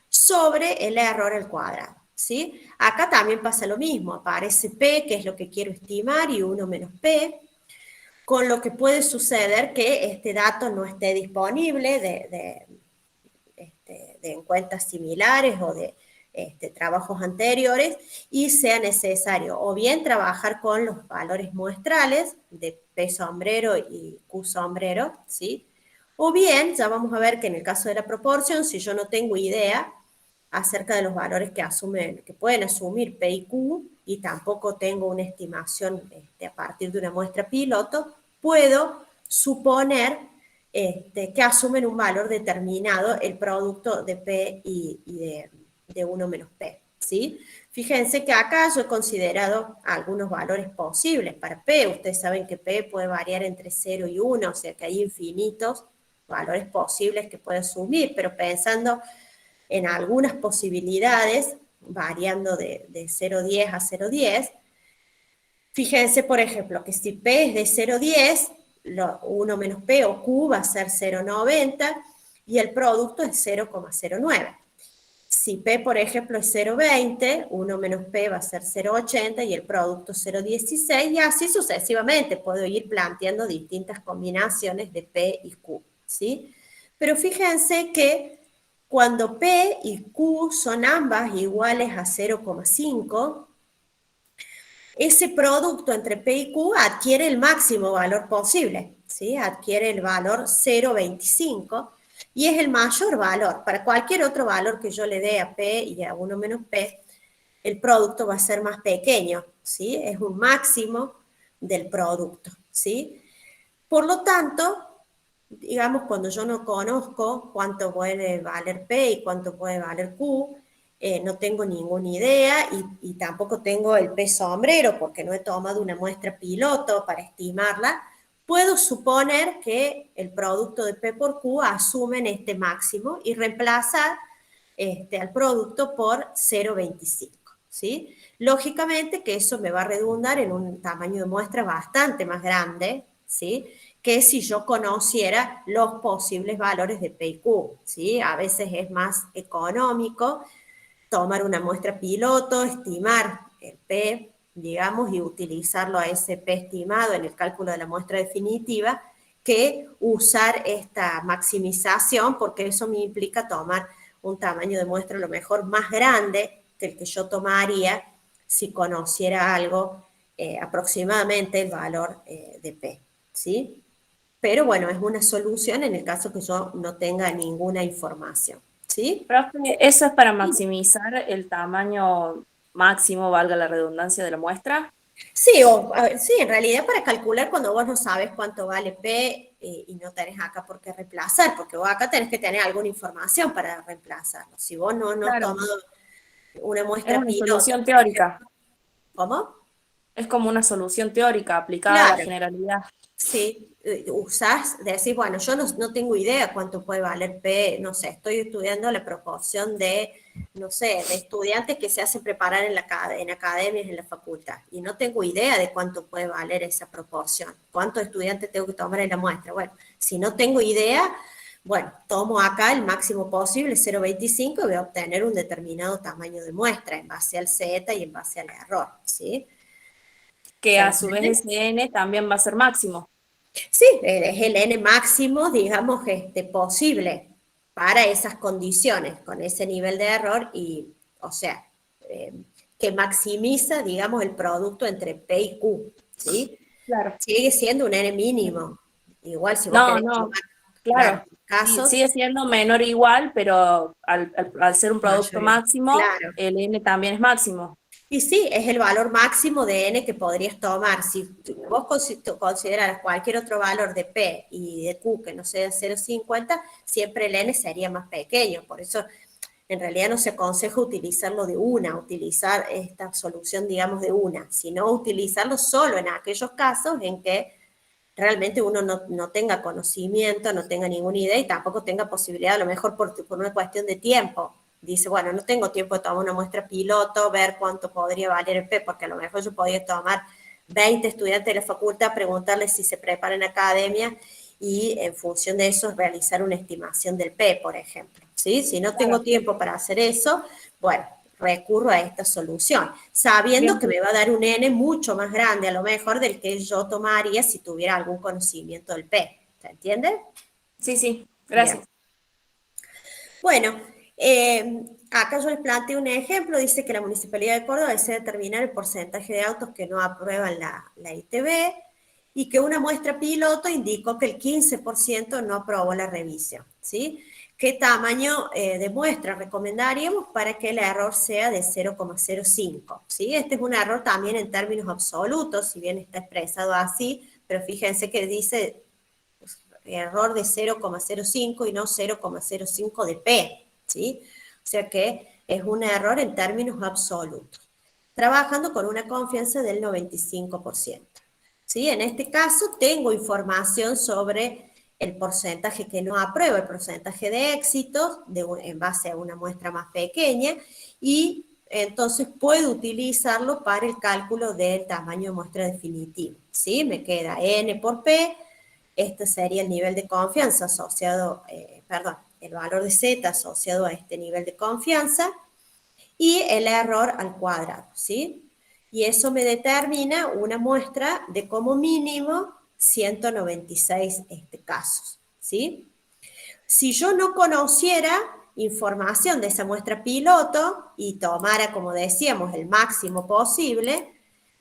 sobre el error al cuadrado, ¿sí? Acá también pasa lo mismo, aparece p, que es lo que quiero estimar, y 1 menos p, con lo que puede suceder que este dato no esté disponible de encuestas similares o de trabajos anteriores, y sea necesario o bien trabajar con los valores muestrales de P sombrero y Q sombrero, ¿sí? O bien, ya vamos a ver que en el caso de la proporción, si yo no tengo idea acerca de los valores que pueden asumir P y Q, y tampoco tengo una estimación a partir de una muestra piloto, puedo suponer que asumen un valor determinado el producto de P y de 1 menos P, ¿sí? Fíjense que acá yo he considerado algunos valores posibles para P. Ustedes saben que P puede variar entre 0 y 1, o sea que hay infinitos valores posibles que puede asumir, pero pensando en algunas posibilidades, variando de 0,10 a 0,10, fíjense, por ejemplo, que si P es de 0,10, 1 menos P o Q va a ser 0,90 y el producto es 0,09. Si P, por ejemplo, es 0,20, 1 menos P va a ser 0,80 y el producto 0,16, y así sucesivamente. Puedo ir planteando distintas combinaciones de P y Q, ¿sí? Pero fíjense que cuando P y Q son ambas iguales a 0,5, ese producto entre P y Q adquiere el máximo valor posible, ¿sí? Adquiere el valor 0,25 y es el mayor valor. Para cualquier otro valor que yo le dé a P y a 1 menos P, el producto va a ser más pequeño, ¿sí? Es un máximo del producto, ¿sí? Por lo tanto, digamos, cuando yo no conozco cuánto puede valer P y cuánto puede valer Q, no tengo ninguna idea y tampoco tengo el P sombrero porque no he tomado una muestra piloto para estimarla, puedo suponer que el producto de P por Q asumen este máximo y reemplazar al producto por 0,25, ¿sí? Lógicamente que eso me va a redundar en un tamaño de muestra bastante más grande, ¿sí? Que si yo conociera los posibles valores de P y Q, ¿sí? A veces es más económico tomar una muestra piloto, estimar el P, digamos, y utilizarlo a ese P estimado en el cálculo de la muestra definitiva, que usar esta maximización, porque eso me implica tomar un tamaño de muestra a lo mejor más grande que el que yo tomaría si conociera algo, aproximadamente el valor de P, ¿sí? Pero bueno, es una solución en el caso que yo no tenga ninguna información, ¿sí? Profe, ¿eso es para maximizar el tamaño máximo, valga la redundancia, de la muestra? Sí, sí, en realidad para calcular cuando vos no sabes cuánto vale P y no tenés acá por qué reemplazar, porque vos acá tenés que tener alguna información para reemplazarlo. Si vos no has Claro. tomado una Es muestra una piloto, solución por ejemplo. teórica. ¿Cómo? Es como una solución teórica aplicada a la Claro. generalidad. Sí, usás, decir, bueno, yo no tengo idea cuánto puede valer P, no sé, estoy estudiando la proporción de, no sé, de estudiantes que se hacen preparar en academias, en la facultad, y no tengo idea de cuánto puede valer esa proporción, cuántos estudiantes tengo que tomar en la muestra. Bueno, si no tengo idea, bueno, tomo acá el máximo posible, 0,25, y voy a obtener un determinado tamaño de muestra en base al Z y en base al error, ¿sí? Que ¿Se a su vez entiende? ese n también va a ser máximo. Sí, es el N máximo, digamos, posible para esas condiciones, con ese nivel de error y, o sea, que maximiza, digamos, el producto entre P y Q, ¿sí? Claro. Sigue siendo un N mínimo. Igual si vos No, querés no, tomar, claro. casos, Sigue siendo menor o igual, pero al ser un producto Mayoría. máximo, claro. el N también es máximo. Y sí, es el valor máximo de N que podrías tomar. Si vos consideraras cualquier otro valor de P y de Q que no sea 0,50, siempre el N sería más pequeño. Por eso, en realidad no se aconseja utilizarlo de una, utilizar esta solución, digamos, de una, sino utilizarlo solo en aquellos casos en que realmente uno no tenga conocimiento, no tenga ninguna idea y tampoco tenga posibilidad, a lo mejor por una cuestión de tiempo. Dice, bueno, no tengo tiempo de tomar una muestra piloto, ver cuánto podría valer el P, porque a lo mejor yo podría tomar 20 estudiantes de la facultad, preguntarles si se preparan en academia y en función de eso realizar una estimación del P, por ejemplo. ¿Sí? Si no tengo tiempo para hacer eso, bueno, recurro a esta solución, sabiendo Bien. que me va a dar un N mucho más grande a lo mejor del que yo tomaría si tuviera algún conocimiento del P. ¿Se entiende? Sí, sí, Bien. gracias. Bueno, acá yo les planteo un ejemplo, dice que la Municipalidad de Córdoba desea determinar el porcentaje de autos que no aprueban la ITB y que una muestra piloto indicó que el 15% no aprobó la revisión, ¿sí? ¿Qué tamaño de muestra recomendaríamos para que el error sea de 0,05? ¿Sí? Este es un error también en términos absolutos, si bien está expresado así, pero fíjense que dice error de 0,05 y no 0,05 de P, ¿sí? O sea que es un error en términos absolutos, trabajando con una confianza del 95%. ¿Sí? En este caso tengo información sobre el porcentaje que no aprueba, el porcentaje de éxitos en base a una muestra más pequeña y entonces puedo utilizarlo para el cálculo del tamaño de muestra definitivo. ¿Sí? Me queda N por P. Este sería el nivel de confianza asociado, el valor de Z asociado a este nivel de confianza y el error al cuadrado, ¿sí? Y eso me determina una muestra de como mínimo 196 casos, ¿sí? Si yo no conociera información de esa muestra piloto y tomara, como decíamos, el máximo posible,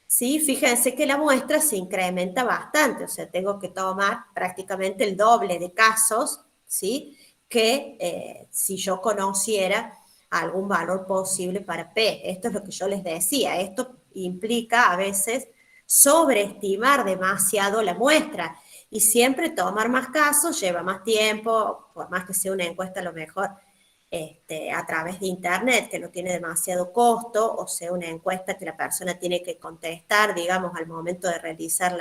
¿sí? Fíjense que la muestra se incrementa bastante, o sea, tengo que tomar prácticamente el doble de casos, ¿sí? Que si yo conociera algún valor posible para P. Esto es lo que yo les decía, esto implica a veces sobreestimar demasiado la muestra y siempre tomar más casos lleva más tiempo, por más que sea una encuesta a lo mejor a través de internet, que no tiene demasiado costo, o sea, una encuesta que la persona tiene que contestar, digamos, al momento de realizar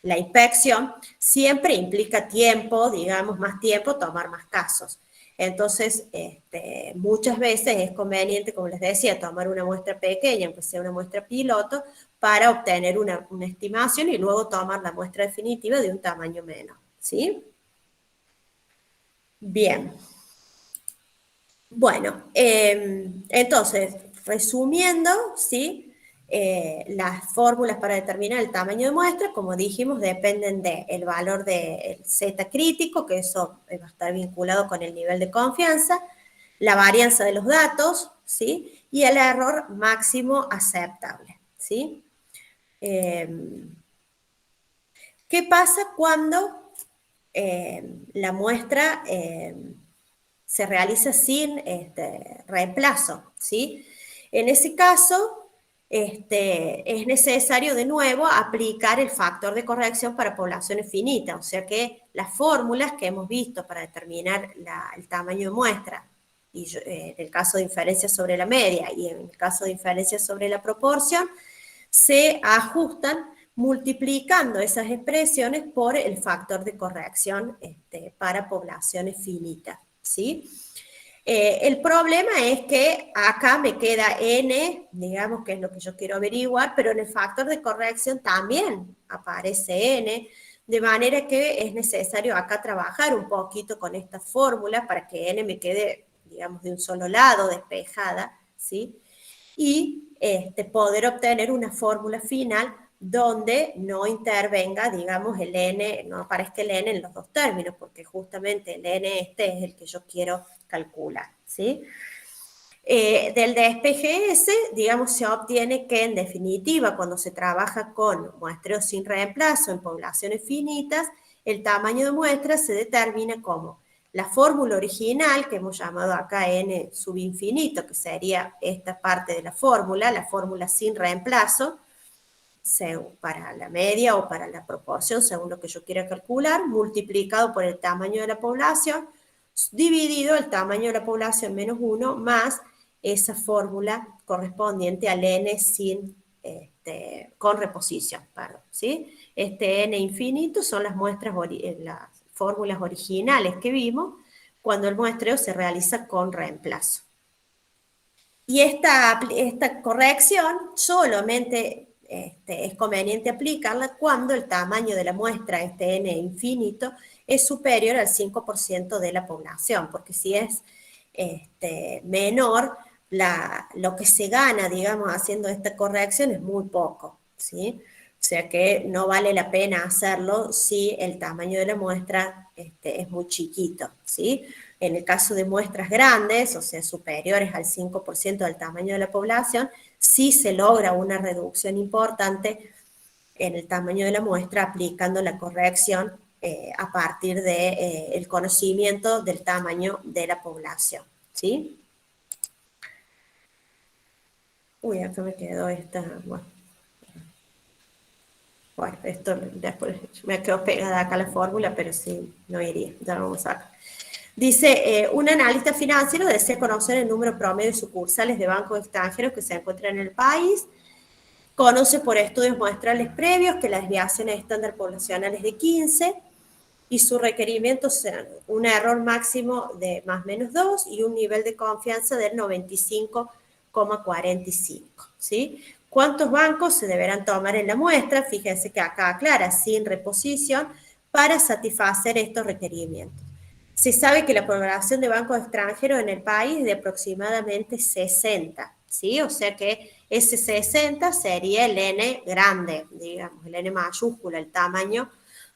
la inspección, siempre implica tiempo, digamos, más tiempo, tomar más casos. Entonces, muchas veces es conveniente, como les decía, tomar una muestra pequeña, aunque sea una muestra piloto, para obtener una estimación y luego tomar la muestra definitiva de un tamaño menor, ¿sí? Bien. Bueno, entonces, resumiendo, ¿sí? Las fórmulas para determinar el tamaño de muestra, como dijimos, dependen del valor del Z crítico, que eso va a estar vinculado con el nivel de confianza, la varianza de los datos, ¿sí? Y el error máximo aceptable, ¿sí? ¿Qué pasa cuando la muestra se realiza sin reemplazo, ¿sí? En ese caso, es necesario de nuevo aplicar el factor de corrección para poblaciones finitas, o sea que las fórmulas que hemos visto para determinar el tamaño de muestra, y en el caso de diferencia sobre la media y en el caso de diferencia sobre la proporción, se ajustan multiplicando esas expresiones por el factor de corrección para poblaciones finitas, ¿sí? El problema es que acá me queda N, digamos que es lo que yo quiero averiguar, pero en el factor de corrección también aparece N, de manera que es necesario acá trabajar un poquito con esta fórmula para que N me quede, digamos, de un solo lado, despejada, ¿sí? Y poder obtener una fórmula final donde no intervenga, digamos, el n, no aparezca el n en los dos términos, porque justamente el n este es el que yo quiero calcular, ¿sí? Del DSPGS, digamos, se obtiene que en definitiva, cuando se trabaja con muestreo sin reemplazo en poblaciones finitas, el tamaño de muestra se determina como la fórmula original, que hemos llamado acá n subinfinito, que sería esta parte de la fórmula sin reemplazo, para la media o para la proporción, según lo que yo quiera calcular, multiplicado por el tamaño de la población, dividido el tamaño de la población menos 1, más esa fórmula correspondiente al n con reposición, perdón, ¿sí? Este n infinito son las las fórmulas originales que vimos cuando el muestreo se realiza con reemplazo. Y esta corrección solamente es conveniente aplicarla cuando el tamaño de la muestra, este n infinito, es superior al 5% de la población, porque si es menor, lo que se gana, digamos, haciendo esta corrección es muy poco, ¿sí? O sea que no vale la pena hacerlo si el tamaño de la muestra es muy chiquito, ¿sí? En el caso de muestras grandes, o sea, superiores al 5% del tamaño de la población, sí se logra una reducción importante en el tamaño de la muestra aplicando la corrección a partir del conocimiento del tamaño de la población, ¿sí? Uy, acá me quedó esta, bueno, esto después me quedó pegada acá la fórmula, pero sí, no iría, ya lo vamos a sacar. Dice, un analista financiero desea conocer el número promedio de sucursales de bancos extranjeros que se encuentran en el país, conoce por estudios muestrales previos que la desviación estándar poblacional es de 15 y su requerimiento será un error máximo de más o menos 2 y un nivel de confianza del 95,45, ¿sí? ¿Cuántos bancos se deberán tomar en la muestra? Fíjense que acá aclara, sin reposición, para satisfacer estos requerimientos. Se sabe que la población de bancos extranjeros en el país es de aproximadamente 60, ¿sí? O sea que ese 60 sería el n grande, digamos, el n mayúscula, el tamaño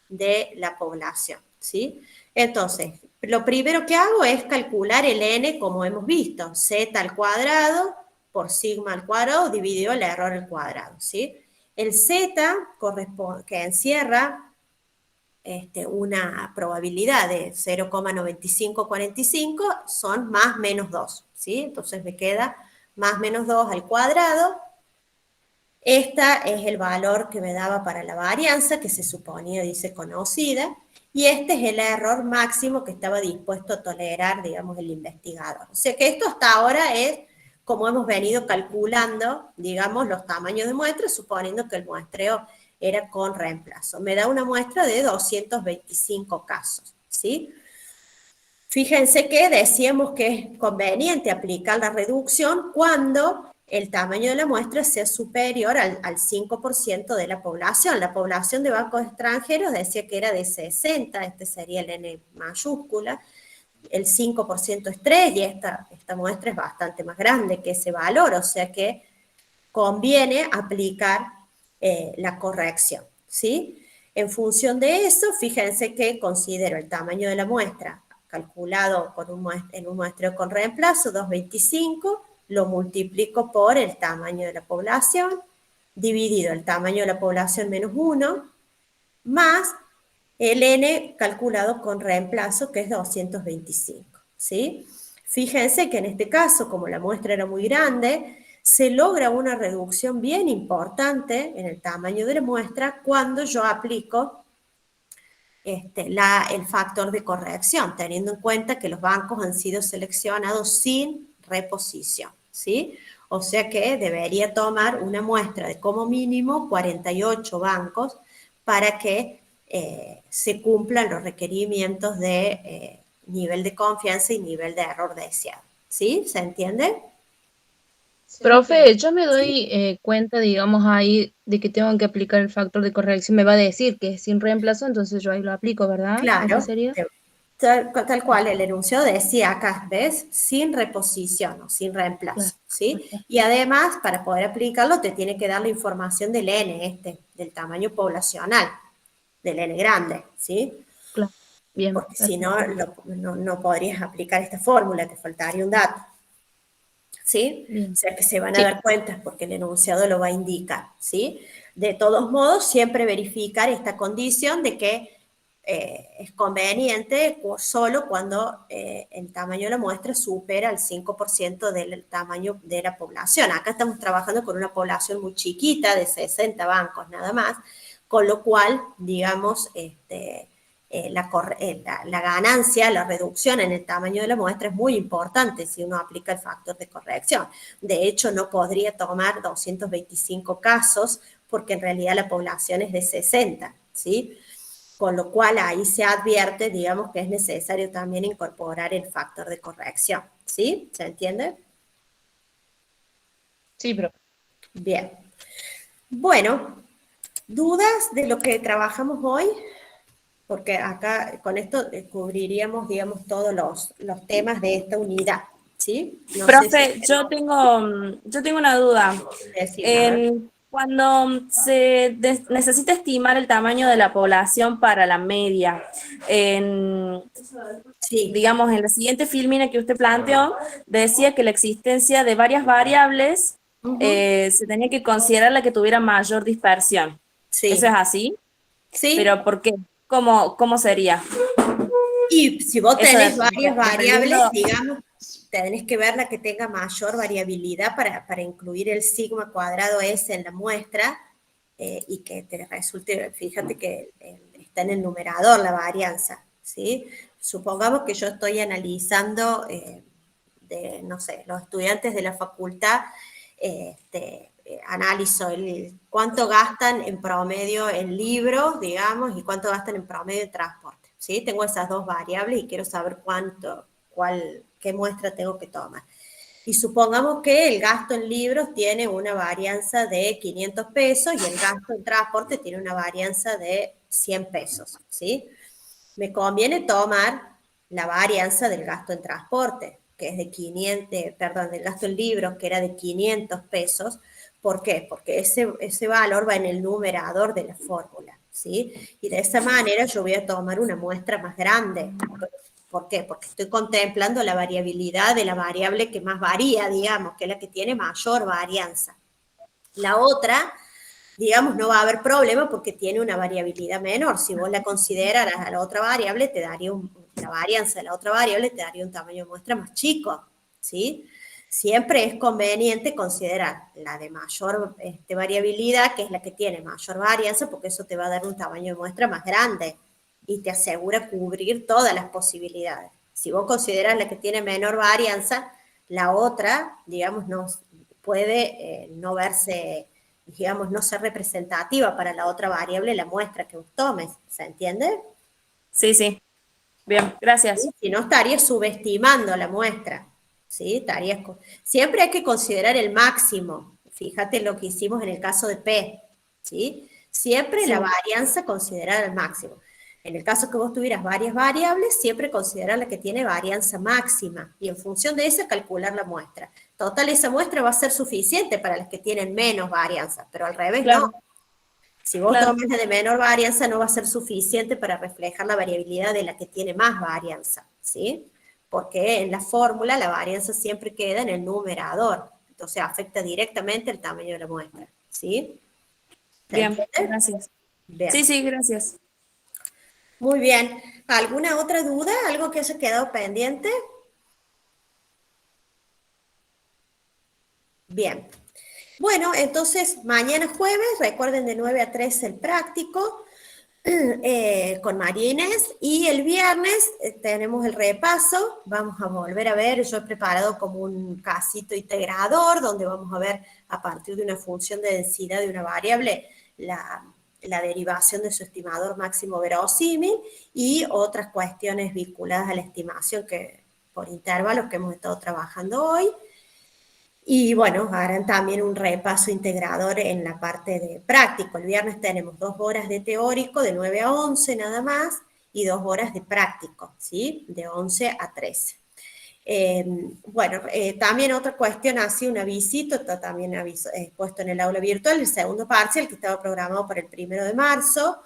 de la población, ¿sí? Entonces, lo primero que hago es calcular el n como hemos visto, z al cuadrado por sigma al cuadrado dividido el error al cuadrado, ¿sí? El z que encierra una probabilidad de 0,9545 son más menos 2, ¿sí? Entonces me queda más menos 2 al cuadrado. Este es el valor que me daba para la varianza, que se suponía, dice, conocida, y este es el error máximo que estaba dispuesto a tolerar, digamos, el investigador. O sea que esto hasta ahora es como hemos venido calculando, digamos, los tamaños de muestras, suponiendo que el muestreo era con reemplazo. Me da una muestra de 225 casos, ¿sí? Fíjense que decíamos que es conveniente aplicar la reducción cuando el tamaño de la muestra sea superior al 5% de la población. La población de bancos extranjeros decía que era de 60, este sería el N mayúscula, el 5% es 3 y esta muestra es bastante más grande que ese valor, o sea que conviene aplicar la corrección, ¿sí? En función de eso, fíjense que considero el tamaño de la muestra calculado en un muestreo con reemplazo, 225, lo multiplico por el tamaño de la población, dividido el tamaño de la población menos 1, más el n calculado con reemplazo, que es 225, ¿sí? Fíjense que en este caso, como la muestra era muy grande, se logra una reducción bien importante en el tamaño de la muestra cuando yo aplico el factor de corrección, teniendo en cuenta que los bancos han sido seleccionados sin reposición, ¿sí? O sea que debería tomar una muestra de como mínimo 48 bancos para que se cumplan los requerimientos de nivel de confianza y nivel de error deseado, ¿sí? ¿Se entiende? Profe, yo me doy cuenta, digamos, ahí de que tengo que aplicar el factor de corrección. Me va a decir que es sin reemplazo, entonces yo ahí lo aplico, ¿verdad? Claro, ¿Así sería? Tal cual, el enunciado decía acá, ¿ves? Sin reposición o sin reemplazo, ¿sí? Y además, para poder aplicarlo, te tiene que dar la información del N, del tamaño poblacional, del N grande, ¿sí? Claro. Bien, Porque si perfecto. no, no podrías aplicar esta fórmula, te faltaría un dato, ¿sí? O Bien. sea que se van a Sí, dar cuenta porque el enunciado lo va a indicar, ¿sí? De todos modos, siempre verificar esta condición de que es conveniente solo cuando el tamaño de la muestra supera el 5% del tamaño de la población. Acá estamos trabajando con una población muy chiquita, de 60 bancos nada más, con lo cual, digamos, la ganancia, la reducción en el tamaño de la muestra es muy importante si uno aplica el factor de corrección. De hecho, no podría tomar 225 casos porque en realidad la población es de 60, ¿sí? Con lo cual ahí se advierte, digamos, que es necesario también incorporar el factor de corrección, ¿sí? ¿Se entiende? sí, profe. Bien. Bueno, ¿dudas de lo que trabajamos hoy? Porque acá con esto cubriríamos, digamos, todos los temas de esta unidad, ¿sí? No sé si Profe, yo tengo una duda. decime, a ver. Cuando necesita estimar el tamaño de la población para la media, Sí, digamos, en la siguiente filmina que usted planteó, decía que la existencia de varias variables se tenía que considerar la que tuviera mayor dispersión. ¿Eso es sí, así? sí. ¿Pero por qué? ¿Cómo sería? Y si vos Eso tenés varias dependiendo. variables, digamos, tenés que ver la que tenga mayor variabilidad para incluir el sigma cuadrado S en la muestra y que te resulte, fíjate que está en el numerador la varianza, ¿sí? Supongamos que yo estoy analizando, no sé, los estudiantes de la facultad, analizo cuánto gastan en promedio en libros, digamos, y cuánto gastan en promedio en transporte, ¿sí? Tengo esas dos variables y quiero saber qué muestra tengo que tomar. Y supongamos que el gasto en libros tiene una varianza de 500 pesos y el gasto en transporte tiene una varianza de 100 pesos, ¿sí? Me conviene tomar la varianza del gasto en transporte, que es de 500, perdón, del gasto en libros, que era de 500 pesos. ¿Por qué? Porque ese valor va en el numerador de la fórmula, ¿sí? Y de esa manera yo voy a tomar una muestra más grande. ¿Por qué? Porque estoy contemplando la variabilidad de la variable que más varía, digamos, que es la que tiene mayor varianza. La otra, digamos, no va a haber problema porque tiene una variabilidad menor. Si vos la consideraras a la otra variable, la varianza de la otra variable te daría un tamaño de muestra más chico, ¿sí? Siempre es conveniente considerar la de mayor variabilidad, que es la que tiene mayor varianza, porque eso te va a dar un tamaño de muestra más grande y te asegura cubrir todas las posibilidades. Si vos consideras la que tiene menor varianza, la otra, digamos, no puede no verse, digamos, no ser representativa para la otra variable, la muestra que vos tomes, ¿se entiende? Sí, sí. Bien, gracias. Si no, estarías subestimando la muestra, ¿sí? Siempre hay que considerar el máximo, fíjate lo que hicimos en el caso de P, ¿sí? Siempre la Sí, varianza considerar el máximo. En el caso que vos tuvieras varias variables, siempre considerar la que tiene varianza máxima y en función de esa calcular la muestra. Total, esa muestra va a ser suficiente para las que tienen menos varianza, pero al revés no. claro, Si vos claro. tomas la de menor varianza, no va a ser suficiente para reflejar la variabilidad de la que tiene más varianza, ¿sí? Porque en la fórmula la varianza siempre queda en el numerador, entonces afecta directamente el tamaño de la muestra, ¿sí? ¿Se Bien, entiende? gracias. Bien, Sí, sí, gracias. muy bien. ¿Alguna otra duda? ¿Algo que haya quedado pendiente? Bien. Bueno, entonces mañana jueves, recuerden de 9 a 3 el práctico. Con María Inés y el viernes tenemos el repaso, vamos a volver a ver, yo he preparado como un casito integrador donde vamos a ver a partir de una función de densidad de una variable la derivación de su estimador máximo verosímil y otras cuestiones vinculadas a la estimación por intervalos que hemos estado trabajando hoy. Y bueno, harán también un repaso integrador en la parte de práctico. El viernes tenemos 2 horas de teórico, de 9 a 11 nada más, y 2 horas de práctico, ¿sí? De 11 a 13. También otra cuestión, así una visita, también puesto en el aula virtual, el segundo parcial que estaba programado para el 1 de marzo,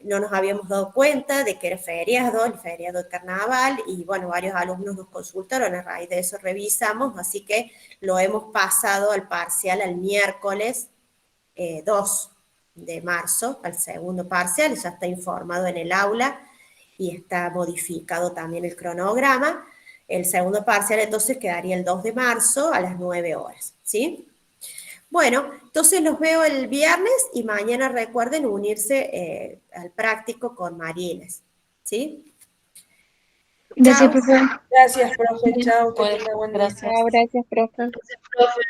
no nos habíamos dado cuenta de que era feriado, el feriado de carnaval, y bueno, varios alumnos nos consultaron, a raíz de eso revisamos, así que lo hemos pasado al parcial al miércoles 2 de marzo, al segundo parcial, ya está informado en el aula y está modificado también el cronograma. El segundo parcial entonces quedaría el 2 de marzo a las 9 horas, ¿sí? Bueno, entonces los veo el viernes y mañana recuerden unirse al práctico con María Inés, ¿sí? Gracias, Chao. profe. Gracias, profe. Chao, que tenga buen día. Chao, gracias, profe. Gracias, profe.